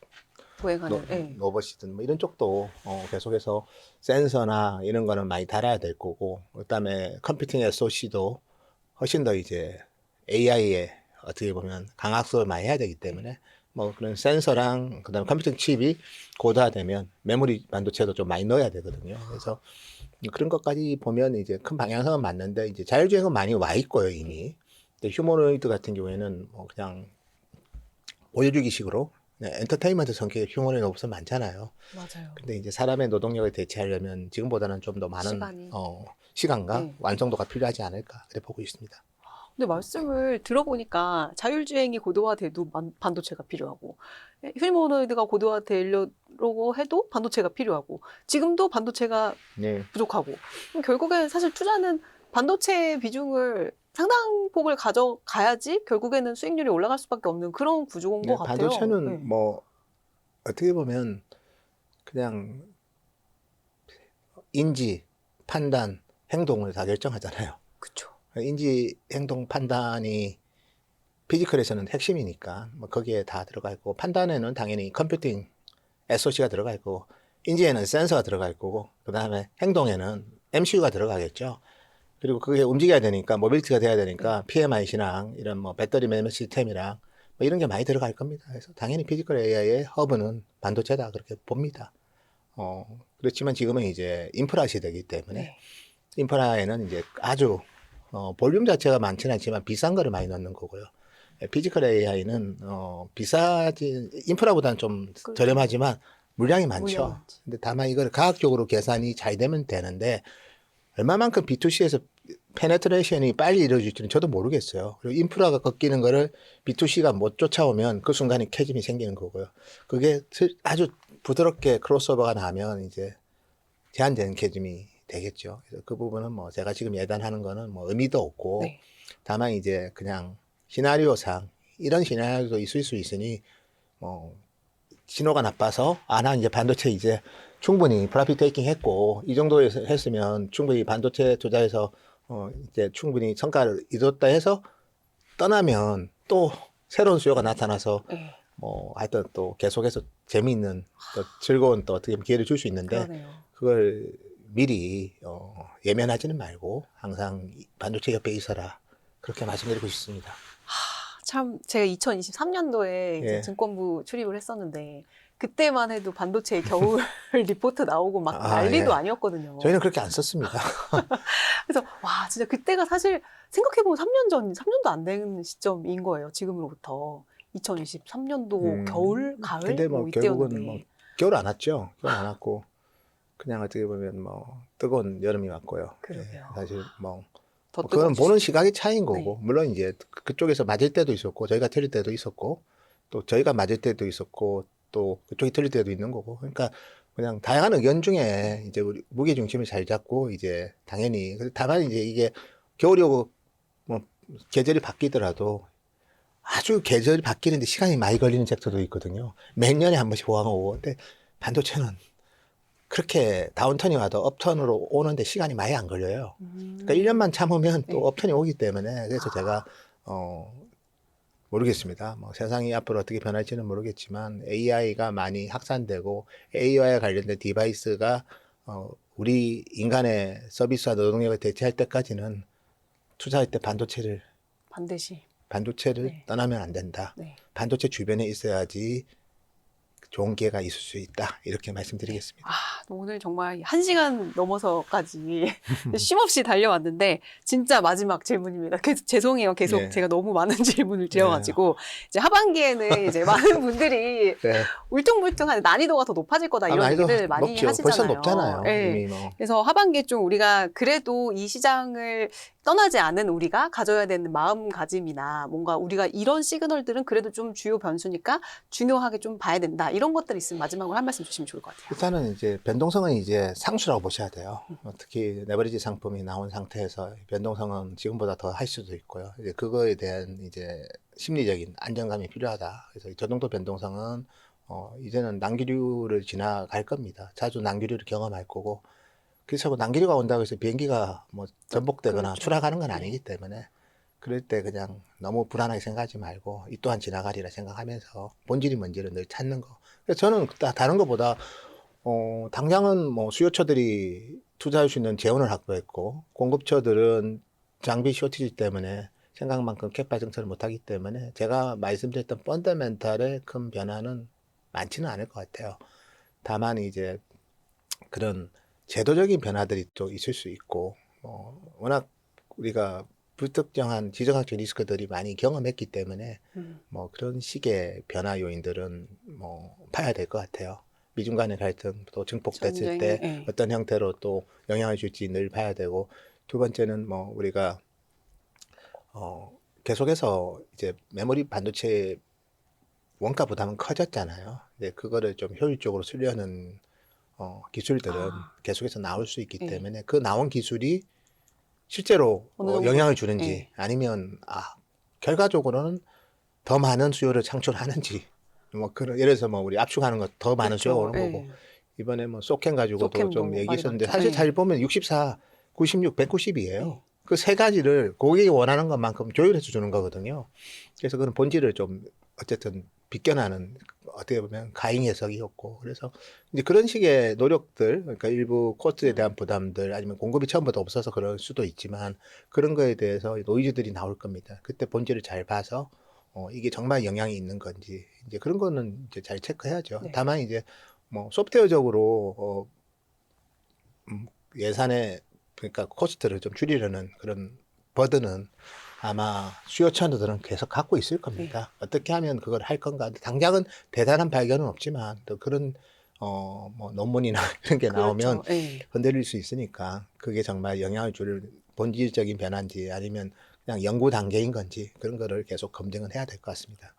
보행하는. 로봇이든 뭐 이런 쪽도 계속해서 센서나 이런 거는 많이 달아야 될 거고, 그다음에 컴퓨팅 SoC도 훨씬 더 이제 AI에 어떻게 보면 강학습을 많이 해야 되기 때문에 뭐 그런 센서랑 그다음에 컴퓨팅 칩이 고도화되면 메모리 반도체도 좀 많이 넣어야 되거든요. 그래서 그런 것까지 보면 이제 큰 방향성은 맞는데, 이제 자율주행은 많이 와 있고요 이미. 근데 휴머노이드 같은 경우에는 뭐 그냥 보여주기식으로 그냥 엔터테인먼트 성격의 휴머노이드 로봇은 많잖아요. 맞아요. 근데 이제 사람의 노동력을 대체하려면 지금보다는 좀 더 많은 시간이. 시간과 네. 완성도가 필요하지 않을까 그래 보고 있습니다. 근데 말씀을 들어보니까 자율주행이 고도화돼도 반도체가 필요하고, 휴머노이드가 고도화되려고 해도 반도체가 필요하고, 지금도 반도체가 네. 부족하고, 그럼 결국엔 사실 투자는 반도체 비중을 상당폭을 가져가야지 결국에는 수익률이 올라갈 수밖에 없는 그런 구조인 것 같아요. 반도체는 네. 뭐 어떻게 보면 그냥 인지, 판단, 행동을 다 결정하잖아요. 그렇죠. 인지, 행동, 판단이 피지컬에서는 핵심이니까 뭐 거기에 다 들어가 있고, 판단에는 당연히 컴퓨팅 SoC가 들어가 있고, 인지에는 센서가 들어가 있고, 그 다음에 행동에는 MCU가 들어가겠죠. 그리고 그게 움직여야 되니까, 모빌리티가 돼야 되니까 PMIC랑 이런 뭐 배터리 매매 시스템이랑 뭐 이런 게 많이 들어갈 겁니다. 그래서 당연히 피지컬 AI의 허브는 반도체다 그렇게 봅니다. 그렇지만 지금은 이제 인프라 시대이기 때문에 네. 인프라에는 이제 아주 볼륨 자체가 많지는 않지만 비싼 거를 많이 넣는 거고요. 피지컬 AI는 비싸지, 인프라보다는 좀 그렇죠. 저렴하지만 물량이 많죠. 물량이 많지. 근데 다만 이걸 과학적으로 계산이 잘 되면 되는데, 얼마만큼 B2C에서 페네트레이션이 빨리 이루어질지는 저도 모르겠어요. 그리고 인프라가 꺾이는 거를 B2C가 못 쫓아오면 그 순간에 캐즘이 생기는 거고요. 그게 아주 부드럽게 크로스오버가 나면 이제 제한되는 캐즘이 되겠죠. 그래서 그 부분은 뭐 제가 지금 예단하는 거는 뭐 의미도 없고, 네. 다만 이제 그냥 시나리오상 이런 시나리오도 있을 수 있으니 뭐 신호가 나빠서 나 이제 반도체 이제 충분히 프라핏 테이킹 했고 이 정도 했으면 충분히 반도체 투자해서 이제 충분히 성과를 이뤘다 해서 떠나면 또 새로운 수요가 나타나서 네. 뭐 하여튼 또 계속해서 재미있는 또 즐거운 또 어떻게 보면 기회를 줄 수 있는데, 그러네요. 그걸 미리 예면하지는 말고 항상 반도체 옆에 있어라 그렇게 말씀드리고 싶습니다. 참 제가 2023년도에 이제 예. 증권부 출입을 했었는데 그때만 해도 반도체 겨울 리포트 나오고 막 난리도 예. 아니었거든요. 저희는 그렇게 안 썼습니다. 그래서 와 진짜 그때가 사실 생각해보면 3년도 안 된 시점인 거예요. 지금으로부터 2023년도 겨울, 가을 근데 뭐 뭐 결국은 이때였는데. 뭐 겨울 안 왔죠. 겨울 안 왔고 그냥 어떻게 보면 뭐 뜨거운 여름이 왔고요. 그러게요. 사실 뭐 더 그건 뜨거워지죠. 보는 시각의 차이인 거고, 네. 물론 이제 그쪽에서 맞을 때도 있었고 저희가 틀릴 때도 있었고 또 저희가 맞을 때도 있었고 또 그쪽이 틀릴 때도 있는 거고, 그러니까 그냥 다양한 의견 중에 이제 우리 무게 중심을 잘 잡고 이제 당연히, 다만 이제 이게 겨울이 오고 뭐 계절이 바뀌더라도 아주 계절이 바뀌는데 시간이 많이 걸리는 섹터도 있거든요. 몇 년에 한 번씩 호황 오고. 근데 반도체는 그렇게 다운턴이 와도 업턴으로 오는데 시간이 많이 안 걸려요. 그러니까 1년만 참으면 또 네. 업턴이 오기 때문에, 그래서 제가 모르겠습니다. 뭐 세상이 앞으로 어떻게 변할지는 모르겠지만 AI가 많이 확산되고 AI와 관련된 디바이스가 우리 인간의 서비스와 노동력을 대체할 때까지는 투자할 때 반도체를 반드시 반도체를 네. 떠나면 안 된다. 네. 반도체 주변에 있어야지 좋은 기회가 있을 수 있다. 이렇게 말씀드리겠습니다. 아, 오늘 정말 1시간 넘어서까지 쉼없이 달려왔는데 진짜 마지막 질문입니다. 죄송해요. 계속 네. 제가 너무 많은 질문을 드려가지고 이제 하반기에는 이제 많은 분들이 네. 울퉁불퉁한 난이도가 더 높아질 거다 이런 난이도 얘기를 많이 높죠. 하시잖아요. 벌써 높잖아요. 네. 이미 뭐. 그래서 하반기에 좀 우리가 그래도 이 시장을 떠나지 않은 우리가 가져야 되는 마음가짐이나 뭔가 우리가 이런 시그널들은 그래도 좀 주요 변수니까 중요하게 좀 봐야 된다. 이런 것들이 있으면 마지막으로 한 말씀 주시면 좋을 것 같아요. 일단은 이제 변동성은 이제 상수라고 보셔야 돼요. 특히 레버리지 상품이 나온 상태에서 변동성은 지금보다 더 할 수도 있고요. 이제 그거에 대한 이제 심리적인 안정감이 필요하다. 그래서 저 정도 변동성은 이제는 난기류를 지나갈 겁니다. 자주 난기류를 경험할 거고, 그렇다고 난기류가 온다고 해서 비행기가 뭐 전복되거나 그렇죠. 추락하는 건 네. 아니기 때문에 그럴 때 그냥 너무 불안하게 생각하지 말고 이 또한 지나가리라 생각하면서 본질이 뭔지를 늘 찾는 거. 그래서 저는 다른 것보다 당장은 뭐 수요처들이 투자할 수 있는 재원을 확보했고 공급처들은 장비 쇼티지 때문에 생각만큼 캐파 증설을 못하기 때문에 제가 말씀드렸던 펀더멘탈의 큰 변화는 많지는 않을 것 같아요. 다만 이제 그런 제도적인 변화들이 또 있을 수 있고 워낙 우리가 불특정한 지정학적 리스크들이 많이 경험했기 때문에 뭐 그런 식의 변화 요인들은 뭐 봐야 될 것 같아요. 미중 간의 갈등 또 증폭됐을 전쟁, 때 예. 어떤 형태로 또 영향을 줄지 늘 봐야 되고, 두 번째는 뭐 우리가 계속해서 이제 메모리 반도체 원가 부담은 커졌잖아요. 근데 그거를 좀 효율적으로 쓰려는 기술들은 계속해서 나올 수 있기 네. 때문에 그 나온 기술이 실제로 어느 정도, 영향을 주는지 네. 아니면 결과적으로는 더 많은 수요를 창출하는지, 뭐 그런 예를 들어서 뭐 우리 압축하는 것 더 많은 수요가 오는 예. 거고, 이번에 뭐 소캠 가지고도 소캠도 좀 말이 얘기했었는데 많죠. 사실 네. 잘 보면 64, 96, 190이에요. 네. 그 세 가지를 고객이 원하는 것만큼 조율해서 주는 거거든요. 그래서 그런 본질을 좀 어쨌든 비껴나는 어떻게 보면 가잉 해석이었고, 그래서 이제 그런 식의 노력들, 그러니까 일부 코스트에 대한 부담들 아니면 공급이 처음부터 없어서 그럴 수도 있지만 그런 거에 대해서 노이즈들이 나올 겁니다. 그때 본질을 잘 봐서 이게 정말 영향이 있는 건지 이제 그런 거는 이제 잘 체크해야죠. 네. 다만 이제 뭐 소프트웨어적으로 예산에 그러니까 코스트를 좀 줄이려는 그런 버든은 아마 수요처들은 계속 갖고 있을 겁니다. 어떻게 하면 그걸 할 건가. 당장은 대단한 발견은 없지만 또 그런 뭐 논문이나 이런 게 나오면 그렇죠. 예. 흔들릴 수 있으니까 그게 정말 영향을 줄 본질적인 변화인지 아니면 그냥 연구 단계인 건지 그런 거를 계속 검증은 해야 될 것 같습니다.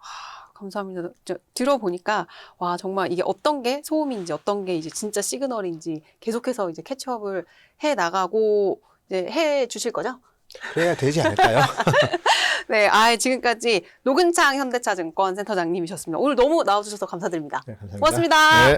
감사합니다. 들어보니까 와 정말 이게 어떤 게 소음인지 어떤 게 이제 진짜 시그널인지 계속해서 이제 캐치업을 해 나가고 이제 해 주실 거죠? 그래야 되지 않을까요? 네, 지금까지 노근창 현대차증권 센터장님이셨습니다. 오늘 너무 나와주셔서 감사드립니다. 네, 감사합니다. 고맙습니다. 네.